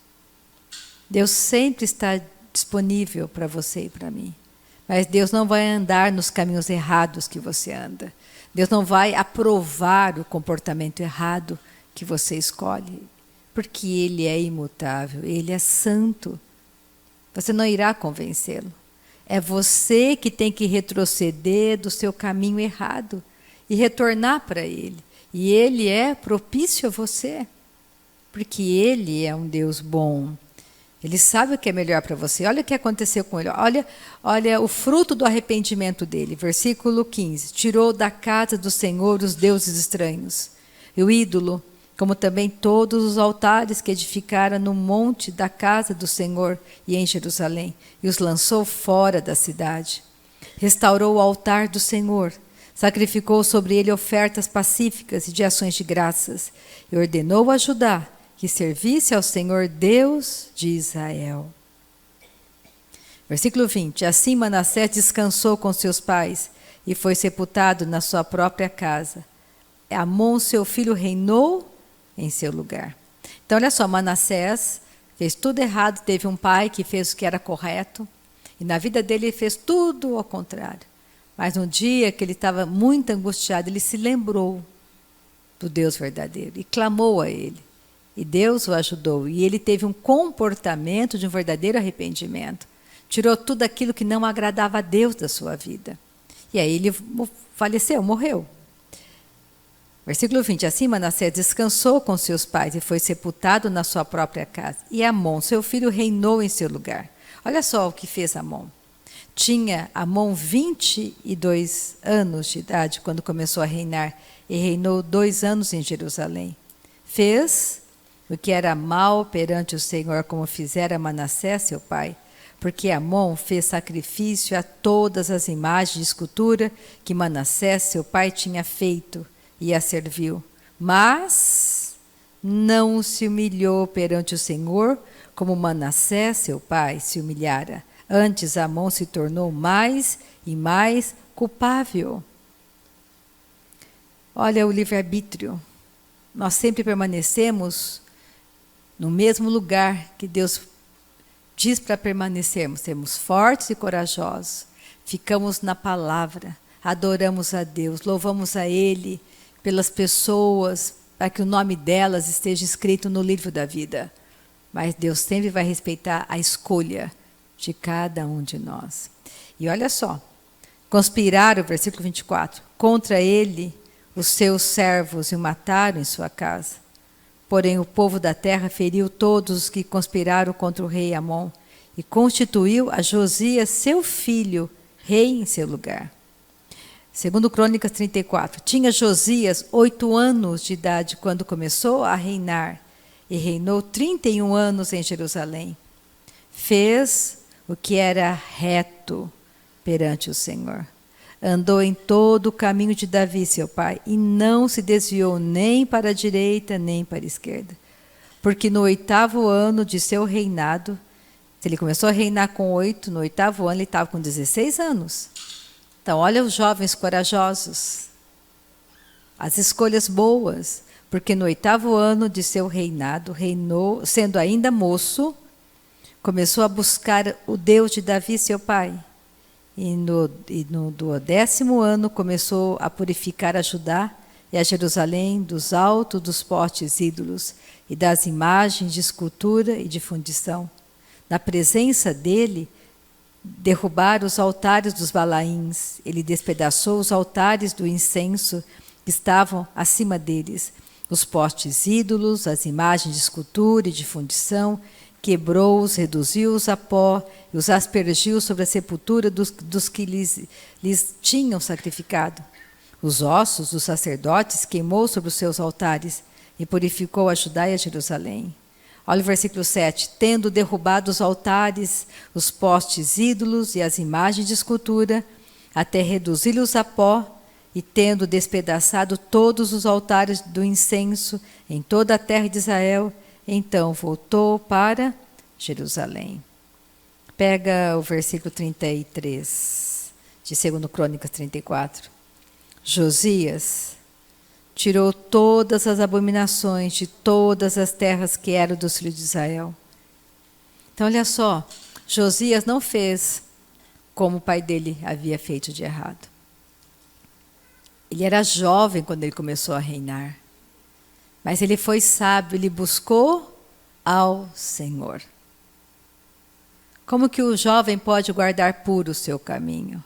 Deus sempre está disponível para você e para mim. Mas Deus não vai andar nos caminhos errados que você anda. Deus não vai aprovar o comportamento errado que você escolhe. Porque Ele é imutável, Ele é santo. Você não irá convencê-lo. É você que tem que retroceder do seu caminho errado e retornar para Ele. E Ele é propício a você. Porque Ele é um Deus bom. Ele sabe o que é melhor para você. Olha o que aconteceu com ele. Olha o fruto do arrependimento dele. Versículo 15. Tirou da casa do Senhor os deuses estranhos. E o ídolo, como também todos os altares que edificara no monte da casa do Senhor e em Jerusalém. E os lançou fora da cidade. Restaurou o altar do Senhor. Sacrificou sobre ele ofertas pacíficas e de ações de graças. E ordenou a Judá que servisse ao Senhor Deus de Israel. Versículo 20. Assim Manassés descansou com seus pais e foi sepultado na sua própria casa. Amon, seu filho, reinou em seu lugar. Então, olha só, Manassés fez tudo errado, teve um pai que fez o que era correto, e na vida dele ele fez tudo ao contrário. Mas um dia que ele estava muito angustiado, ele se lembrou do Deus verdadeiro e clamou a ele. E Deus o ajudou. E ele teve um comportamento de um verdadeiro arrependimento. Tirou tudo aquilo que não agradava a Deus da sua vida. E aí ele faleceu, morreu. Versículo 20. Assim Manassés descansou com seus pais e foi sepultado na sua própria casa. E Amon, seu filho, reinou em seu lugar. Olha só o que fez Amon. Tinha Amon 22 anos de idade quando começou a reinar. E reinou 2 anos em Jerusalém. Fez o que era mal perante o Senhor, como fizera Manassés, seu pai, porque Amon fez sacrifício a todas as imagens de escultura que Manassés, seu pai, tinha feito e a serviu. Mas não se humilhou perante o Senhor, como Manassés, seu pai, se humilhara. Antes Amon se tornou mais e mais culpável. Olha o livre-arbítrio. Nós sempre permanecemos no mesmo lugar que Deus diz para permanecermos. Sermos fortes e corajosos. Ficamos na palavra. Adoramos a Deus. Louvamos a Ele pelas pessoas, para que o nome delas esteja escrito no livro da vida. Mas Deus sempre vai respeitar a escolha de cada um de nós. E olha só. Conspiraram, versículo 24, contra ele os seus servos e o mataram em sua casa. Porém, o povo da terra feriu todos os que conspiraram contra o rei Amon e constituiu a Josias, seu filho, rei em seu lugar. Segundo Crônicas 34, tinha Josias 8 anos de idade quando começou a reinar, e reinou 31 anos em Jerusalém. Fez o que era reto perante o Senhor. Andou em todo o caminho de Davi, seu pai, e não se desviou nem para a direita, nem para a esquerda. Porque no 8º ano de seu reinado, se ele começou a reinar com 8, no 8º ano ele estava com 16 anos. Então, olha os jovens corajosos, as escolhas boas, porque no 8º ano de seu reinado, reinou, sendo ainda moço, começou a buscar o Deus de Davi, seu pai. E no 10º ano começou a purificar a Judá e a Jerusalém dos altos dos postes ídolos e das imagens de escultura e de fundição. Na presença dele, derrubaram os altares dos Balaíns. Ele despedaçou os altares do incenso que estavam acima deles. Os postes ídolos, as imagens de escultura e de fundição, quebrou-os, reduziu-os a pó e os aspergiu sobre a sepultura dos que lhes tinham sacrificado. Os ossos dos sacerdotes queimou sobre os seus altares e purificou a Judá e a Jerusalém. Olha o versículo 7. Tendo derrubado os altares, os postes ídolos e as imagens de escultura, até reduzi-los a pó, e tendo despedaçado todos os altares do incenso em toda a terra de Israel, então voltou para Jerusalém. Pega o versículo 33, de 2 Crônicas 34. Josias tirou todas as abominações de todas as terras que eram dos filhos de Israel. Então, olha só, Josias não fez como o pai dele havia feito de errado. Ele era jovem quando ele começou a reinar. Mas ele foi sábio, ele buscou ao Senhor. Como que o jovem pode guardar puro o seu caminho?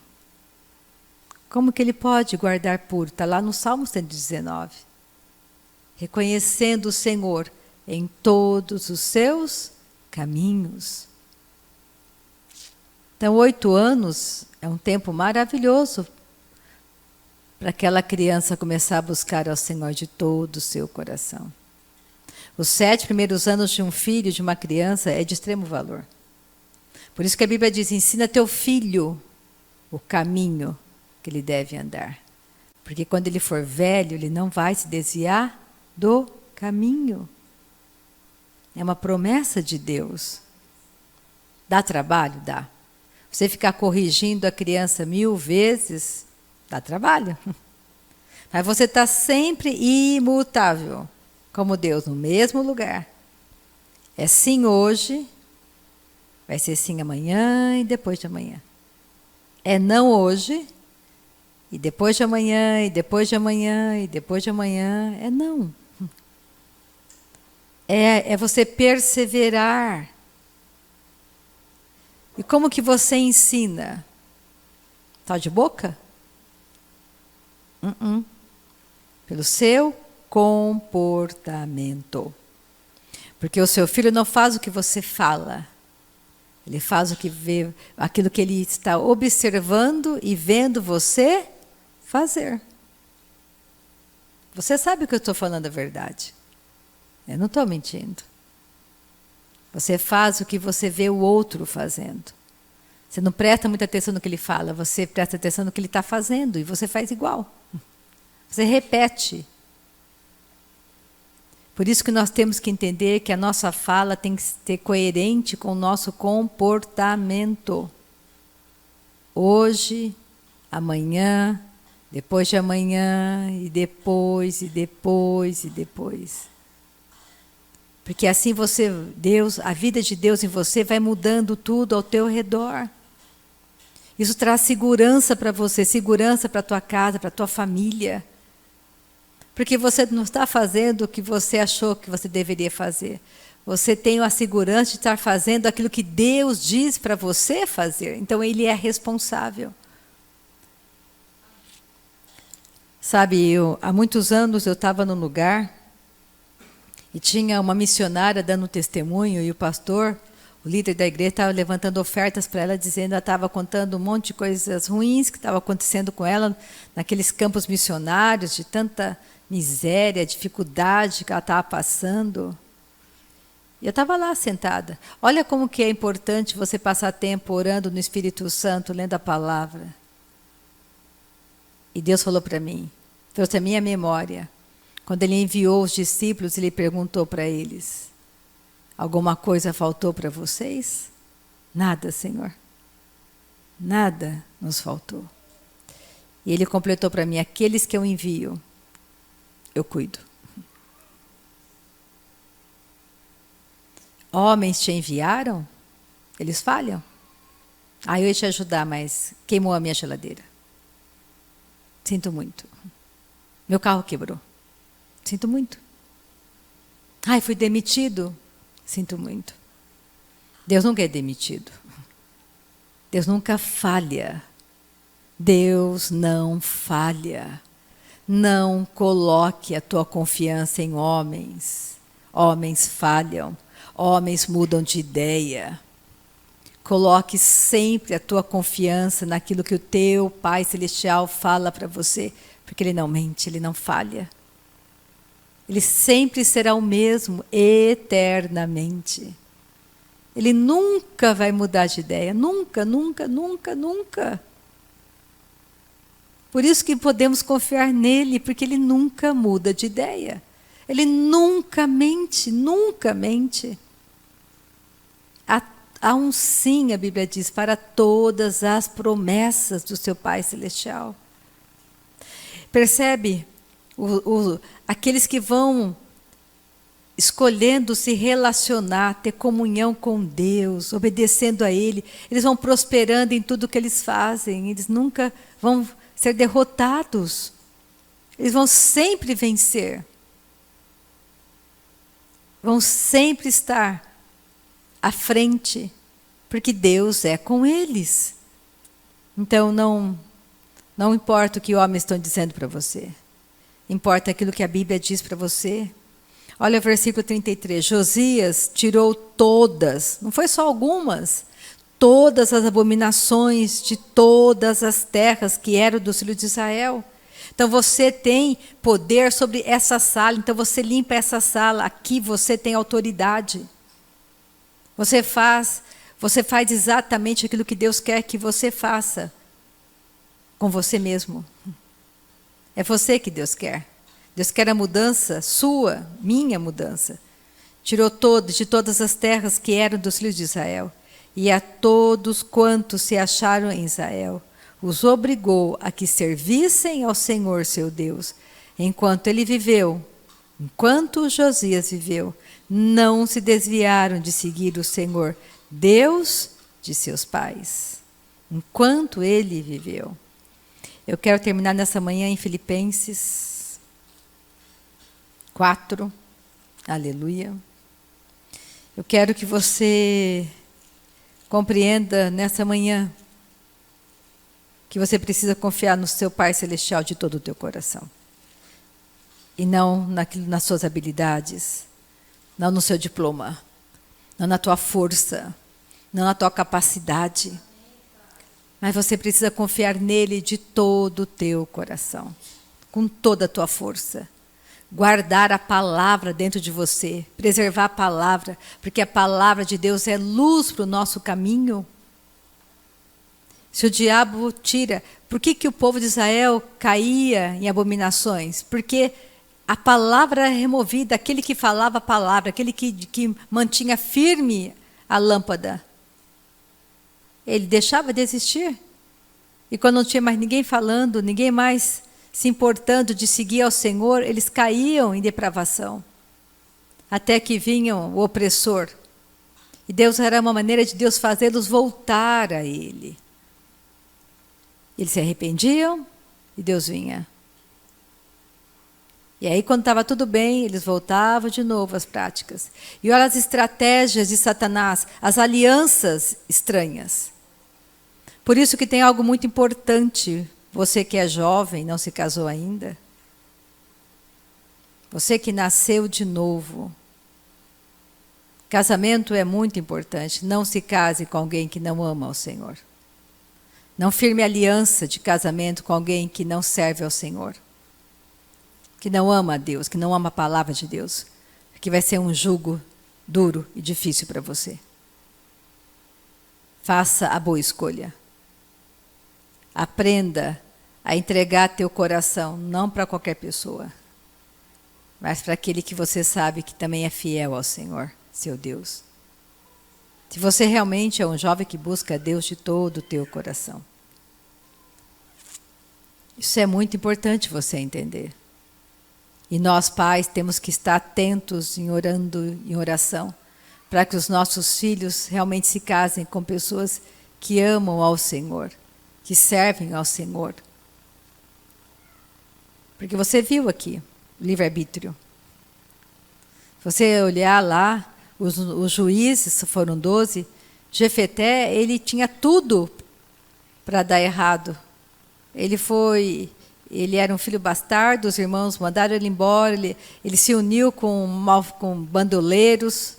Como que ele pode guardar puro? Está lá no Salmo 119. Reconhecendo o Senhor em todos os seus caminhos. Então, 8 anos é um tempo maravilhoso para aquela criança começar a buscar ao Senhor de todo o seu coração. Os 7 primeiros anos de um filho, de uma criança, é de extremo valor. Por isso que a Bíblia diz, ensina teu filho o caminho que ele deve andar. Porque quando ele for velho, ele não vai se desviar do caminho. É uma promessa de Deus. Dá trabalho? Dá. Você ficar corrigindo a criança 1000 vezes, dá trabalho. Mas você está sempre imutável, como Deus, no mesmo lugar. É sim hoje, vai ser sim amanhã e depois de amanhã. É não hoje, e depois de amanhã, e depois de amanhã, e depois de amanhã, é não. É você perseverar. E como que você ensina? Só de boca? Pelo seu comportamento. Porque o seu filho não faz o que você fala. Ele faz o que vê, aquilo que ele está observando e vendo você fazer. Você sabe que eu estou falando a verdade. Eu não estou mentindo. Você faz o que você vê o outro fazendo. Você não presta muita atenção no que ele fala, você presta atenção no que ele está fazendo e você faz igual. Você repete. Por isso que nós temos que entender que a nossa fala tem que ser coerente com o nosso comportamento. Hoje, amanhã, depois de amanhã, e depois, e depois, e depois. Porque assim você, Deus, a vida de Deus em você vai mudando tudo ao teu redor. Isso traz segurança para você, segurança para a tua casa, para a tua família. Porque você não está fazendo o que você achou que você deveria fazer. Você tem a segurança de estar fazendo aquilo que Deus diz para você fazer. Então, Ele é responsável. Sabe, há muitos anos eu estava num lugar e tinha uma missionária dando testemunho e o pastor o líder da igreja estava levantando ofertas para ela, dizendo, ela estava contando um monte de coisas ruins que estavam acontecendo com ela naqueles campos missionários, de tanta miséria, dificuldade que ela estava passando. E eu estava lá sentada. Olha como que é importante você passar tempo orando no Espírito Santo, lendo a palavra. E Deus falou para mim, trouxe a minha memória. Quando Ele enviou os discípulos, Ele perguntou para eles, alguma coisa faltou para vocês? Nada, Senhor. Nada nos faltou. E Ele completou para mim, aqueles que eu envio, eu cuido. Homens te enviaram? Eles falham? Eu ia te ajudar, mas queimou a minha geladeira. Sinto muito. Meu carro quebrou. Sinto muito. Fui demitido. Sinto muito. Deus nunca é demitido. Deus nunca falha. Deus não falha. Não coloque a tua confiança em homens. Homens falham. Homens mudam de ideia. Coloque sempre a tua confiança naquilo que o teu Pai Celestial fala para você, porque Ele não mente, Ele não falha. Ele sempre será o mesmo, eternamente. Ele nunca vai mudar de ideia, nunca, nunca, nunca, nunca. Por isso que podemos confiar nele, porque Ele nunca muda de ideia. Ele nunca mente, nunca mente. Há um sim, a Bíblia diz, para todas as promessas do seu Pai Celestial. Percebe? Aqueles que vão escolhendo se relacionar, ter comunhão com Deus, obedecendo a Ele, eles vão prosperando em tudo que eles fazem, eles nunca vão ser derrotados, eles vão sempre vencer, vão sempre estar à frente, porque Deus é com eles. Então não importa o que homens estão dizendo para você, importa aquilo que a Bíblia diz para você. Olha o versículo 33, Josias tirou todas, não foi só algumas, todas as abominações de todas as terras que eram do filho de Israel. Então você tem poder sobre essa sala, então você limpa essa sala, aqui você tem autoridade. Você faz exatamente aquilo que Deus quer que você faça com você mesmo. É você que Deus quer. Deus quer a mudança sua, minha mudança. Tirou de todas as terras que eram dos filhos de Israel, e a todos quantos se acharam em Israel, os obrigou a que servissem ao Senhor seu Deus, enquanto ele viveu, enquanto Josias viveu. Não se desviaram de seguir o Senhor, Deus de seus pais, enquanto ele viveu. Eu quero terminar nessa manhã em Filipenses 4. Aleluia. Eu quero que você compreenda nessa manhã que você precisa confiar no seu Pai Celestial de todo o teu coração. E não nas suas habilidades, não no seu diploma, não na tua força, não na tua capacidade. Mas você precisa confiar nele de todo o teu coração, com toda a tua força. Guardar a palavra dentro de você, preservar a palavra, porque a palavra de Deus é luz para o nosso caminho. Se o diabo tira, por que o povo de Israel caía em abominações? Porque a palavra era removida, aquele que falava a palavra, aquele que mantinha firme a lâmpada, ele deixava de existir. E quando não tinha mais ninguém falando, ninguém mais se importando de seguir ao Senhor, eles caíam em depravação. Até que vinha o opressor. E Deus era uma maneira de Deus fazê-los voltar a Ele. Eles se arrependiam e Deus vinha. E aí, quando estava tudo bem, eles voltavam de novo às práticas. E olha as estratégias de Satanás, as alianças estranhas. Por isso que tem algo muito importante. Você que é jovem, não se casou ainda. Você que nasceu de novo. Casamento é muito importante. Não se case com alguém que não ama ao Senhor. Não firme aliança de casamento com alguém que não serve ao Senhor. Que não ama a Deus, que não ama a palavra de Deus. Que vai ser um jugo duro e difícil para você. Faça a boa escolha. Aprenda a entregar teu coração, não para qualquer pessoa, mas para aquele que você sabe que também é fiel ao Senhor, seu Deus. Se você realmente é um jovem que busca Deus de todo o teu coração. Isso é muito importante você entender. E nós, pais, temos que estar atentos em orando, em oração, para que os nossos filhos realmente se casem com pessoas que amam ao Senhor, que servem ao Senhor. Porque você viu aqui, livre-arbítrio. Se você olhar lá, os juízes foram 12, Jefeté, ele tinha tudo para dar errado. Ele era um filho bastardo, os irmãos mandaram ele embora, ele se uniu com bandoleiros,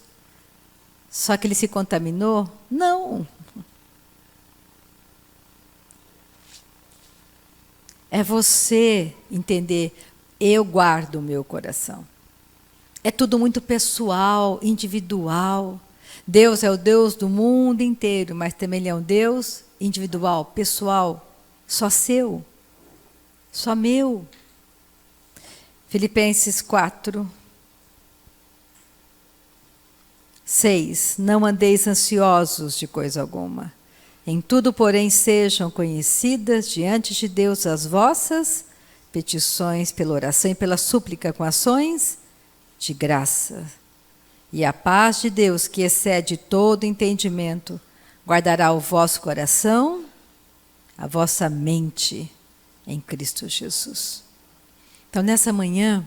só que ele se contaminou? Não. É você entender, eu guardo o meu coração. É tudo muito pessoal, individual. Deus é o Deus do mundo inteiro, mas também Ele é um Deus individual, pessoal, só seu, só meu. Filipenses 4, 6. Não andeis ansiosos de coisa alguma. Em tudo, porém, sejam conhecidas diante de Deus as vossas petições pela oração e pela súplica com ações de graça. E a paz de Deus, que excede todo entendimento, guardará o vosso coração, a vossa mente em Cristo Jesus. Então, nessa manhã,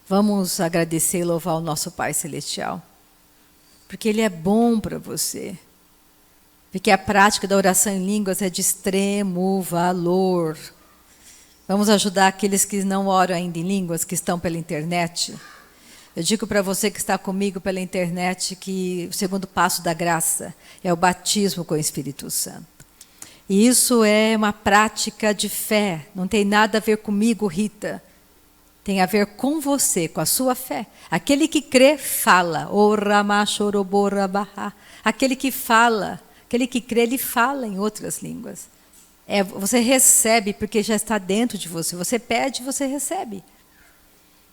vamos agradecer e louvar o nosso Pai Celestial, porque Ele é bom para você. Porque a prática da oração em línguas é de extremo valor. Vamos ajudar aqueles que não oram ainda em línguas, que estão pela internet. Eu digo para você que está comigo pela internet que o segundo passo da graça é o batismo com o Espírito Santo. E isso é uma prática de fé. Não tem nada a ver comigo, Rita. Tem a ver com você, com a sua fé. Aquele que crê, fala. Aquele que fala. Aquele que crê, ele fala em outras línguas. Você recebe porque já está dentro de você. Você pede, você recebe.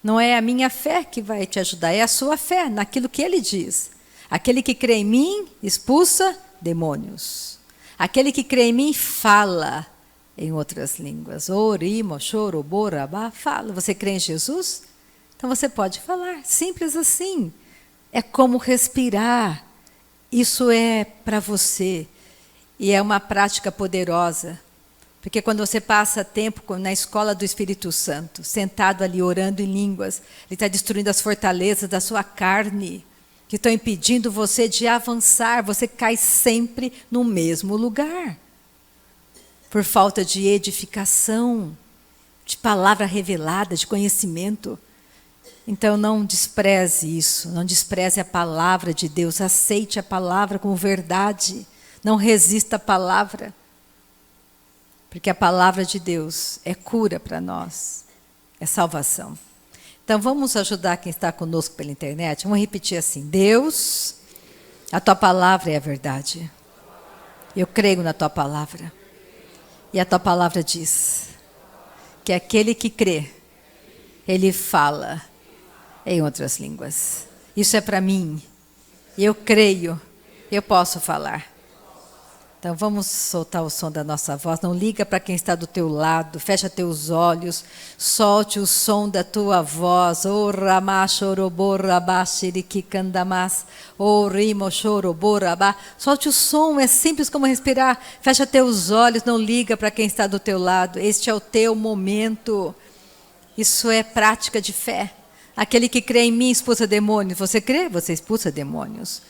Não é a minha fé que vai te ajudar, é a sua fé naquilo que ele diz. Aquele que crê em mim, expulsa demônios. Aquele que crê em mim, fala em outras línguas. Orimo, choroborabá, fala. Você crê em Jesus? Então você pode falar. Simples assim. É como respirar. Isso é para você. E é uma prática poderosa. Porque quando você passa tempo na escola do Espírito Santo, sentado ali orando em línguas, ele está destruindo as fortalezas da sua carne, que estão impedindo você de avançar. Você cai sempre no mesmo lugar. Por falta de edificação, de palavra revelada, de conhecimento. Então não despreze isso, não despreze a palavra de Deus, aceite a palavra como verdade, não resista à palavra, porque a palavra de Deus é cura para nós, é salvação. Então vamos ajudar quem está conosco pela internet, vamos repetir assim: Deus, a tua palavra é a verdade, eu creio na tua palavra, e a tua palavra diz que aquele que crê, ele fala em outras línguas. Isso é para mim. Eu creio. Eu posso falar. Então vamos soltar o som da nossa voz. Não liga para quem está do teu lado. Fecha teus olhos. Solte o som da tua voz. O ramá choroborabá xiriquicandamas. O rimo choroborabá. Solte o som. É simples como respirar. Fecha teus olhos. Não liga para quem está do teu lado. Este é o teu momento. Isso é prática de fé. Aquele que crê em mim expulsa demônios. Você crê? Você expulsa demônios.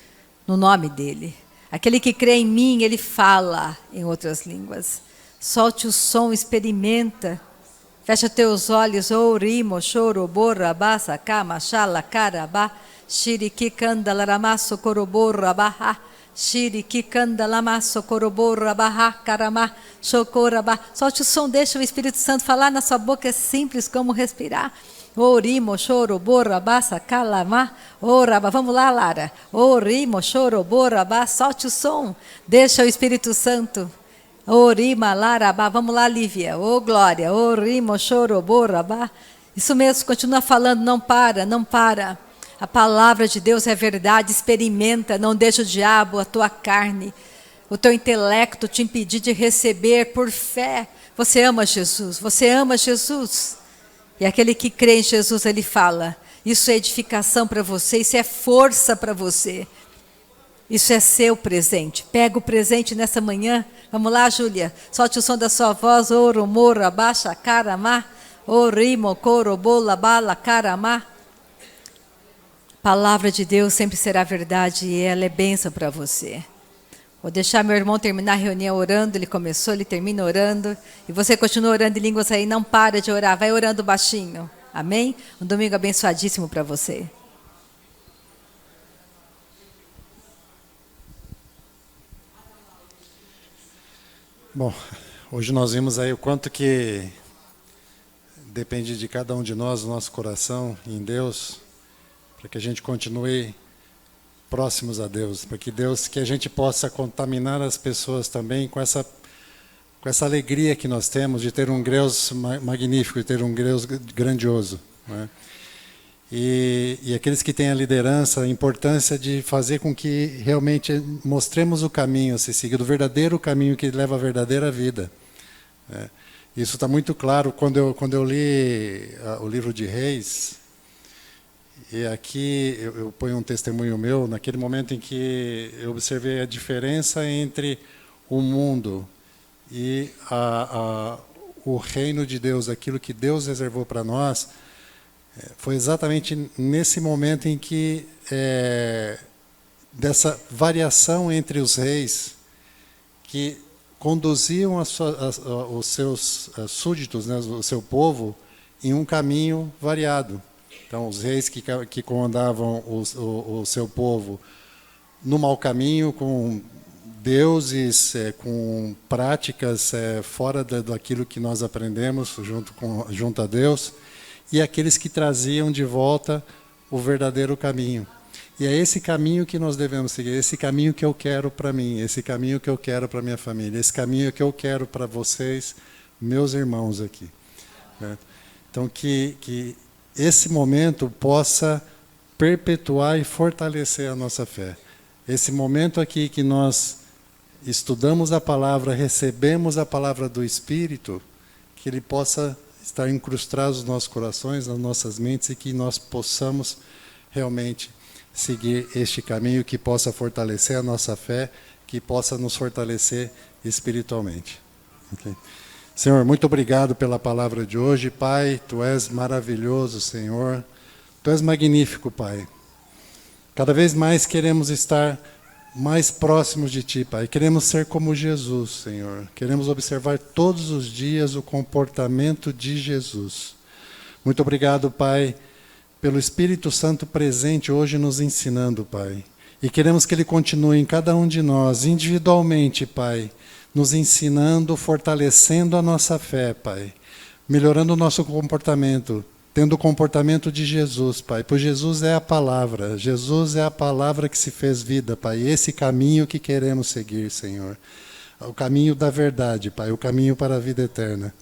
No nome dele. Aquele que crê em mim, ele fala em outras línguas. Solte o som, experimenta. Fecha teus olhos. Ourimo, choro, borra, bassa, cama, xala, carabá. Shiriki kanda laramasso koroborra baha. Shiriki kanda lamasso koroborra baha karama shokoraba. Solte o som, deixa o Espírito Santo falar na sua boca, é simples como respirar. Orimo, choro, borra, bassa, calama, oraba. Vamos lá, Lara. Orimo, choro, borra, bassa. Solte o som, deixa o Espírito Santo. Orima, laraba. Vamos lá, Lívia. Ô, glória. Orimo, choro, borra, bassa. Isso mesmo, continua falando, não para, não para. A palavra de Deus é verdade, experimenta, não deixa o diabo, a tua carne, o teu intelecto te impedir de receber por fé. Você ama Jesus, você ama Jesus. E aquele que crê em Jesus, ele fala, isso é edificação para você, isso é força para você. Isso é seu presente. Pega o presente nessa manhã. Vamos lá, Júlia, solte o som da sua voz. Oro, moro, abaixa, caramá, orimo, coro, bola, bala, caramá. Palavra de Deus sempre será verdade e ela é bênção para você. Vou deixar meu irmão terminar a reunião orando, ele começou, ele termina orando. E você continua orando em línguas aí, não para de orar, vai orando baixinho. Amém? Um domingo abençoadíssimo para você. Bom, hoje nós vimos aí o quanto que depende de cada um de nós, o nosso coração em Deus, para que a gente continue próximos a Deus, para que a gente possa contaminar as pessoas também com essa alegria que nós temos de ter um Deus magnífico, de ter um Deus grandioso, né? E aqueles que têm a liderança, a importância de fazer com que realmente mostremos o caminho a ser seguido, o verdadeiro caminho que leva à verdadeira vida, né? Isso está muito claro quando eu li o livro de Reis. E aqui eu ponho um testemunho meu, naquele momento em que eu observei a diferença entre o mundo e o reino de Deus, aquilo que Deus reservou para nós, foi exatamente nesse momento em que, dessa variação entre os reis, que conduziam os seus súditos, né, o seu povo, em um caminho variado. Então, os reis que comandavam o seu povo no mau caminho, com deuses, com práticas fora daquilo que nós aprendemos junto a Deus, e aqueles que traziam de volta o verdadeiro caminho. E é esse caminho que nós devemos seguir, esse caminho que eu quero para mim, esse caminho que eu quero para minha família, esse caminho que eu quero para vocês, meus irmãos aqui, né? Então, que esse momento possa perpetuar e fortalecer a nossa fé. Esse momento aqui que nós estudamos a palavra, recebemos a palavra do Espírito, que ele possa estar incrustado nos nossos corações, nas nossas mentes, e que nós possamos realmente seguir este caminho que possa fortalecer a nossa fé, que possa nos fortalecer espiritualmente. Okay? Senhor, muito obrigado pela palavra de hoje. Pai, Tu és maravilhoso, Senhor. Tu és magnífico, Pai. Cada vez mais queremos estar mais próximos de Ti, Pai. Queremos ser como Jesus, Senhor. Queremos observar todos os dias o comportamento de Jesus. Muito obrigado, Pai, pelo Espírito Santo presente hoje nos ensinando, Pai. E queremos que Ele continue em cada um de nós, individualmente, Pai, nos ensinando, fortalecendo a nossa fé, Pai, melhorando o nosso comportamento, tendo o comportamento de Jesus, Pai, pois Jesus é a palavra que se fez vida, Pai, esse caminho que queremos seguir, Senhor, o caminho da verdade, Pai, o caminho para a vida eterna.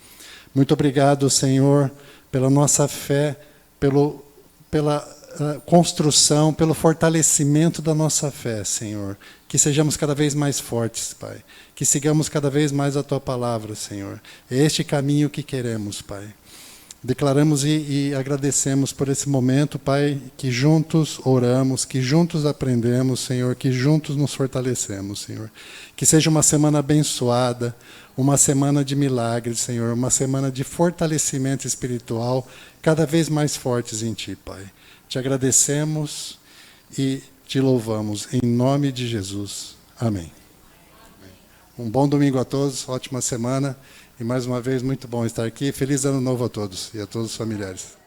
Muito obrigado, Senhor, pela nossa fé, pela construção, pelo fortalecimento da nossa fé, Senhor. Que sejamos cada vez mais fortes, Pai. Que sigamos cada vez mais a Tua palavra, Senhor. É este caminho que queremos, Pai. Declaramos e agradecemos por esse momento, Pai, que juntos oramos, que juntos aprendemos, Senhor, que juntos nos fortalecemos, Senhor. Que seja uma semana abençoada, uma semana de milagres, Senhor, uma semana de fortalecimento espiritual, cada vez mais fortes em Ti, Pai. Te agradecemos e Te louvamos, em nome de Jesus. Amém. Um bom domingo a todos, ótima semana, E mais uma vez, muito bom estar aqui. Feliz Ano Novo a todos e a todos os familiares.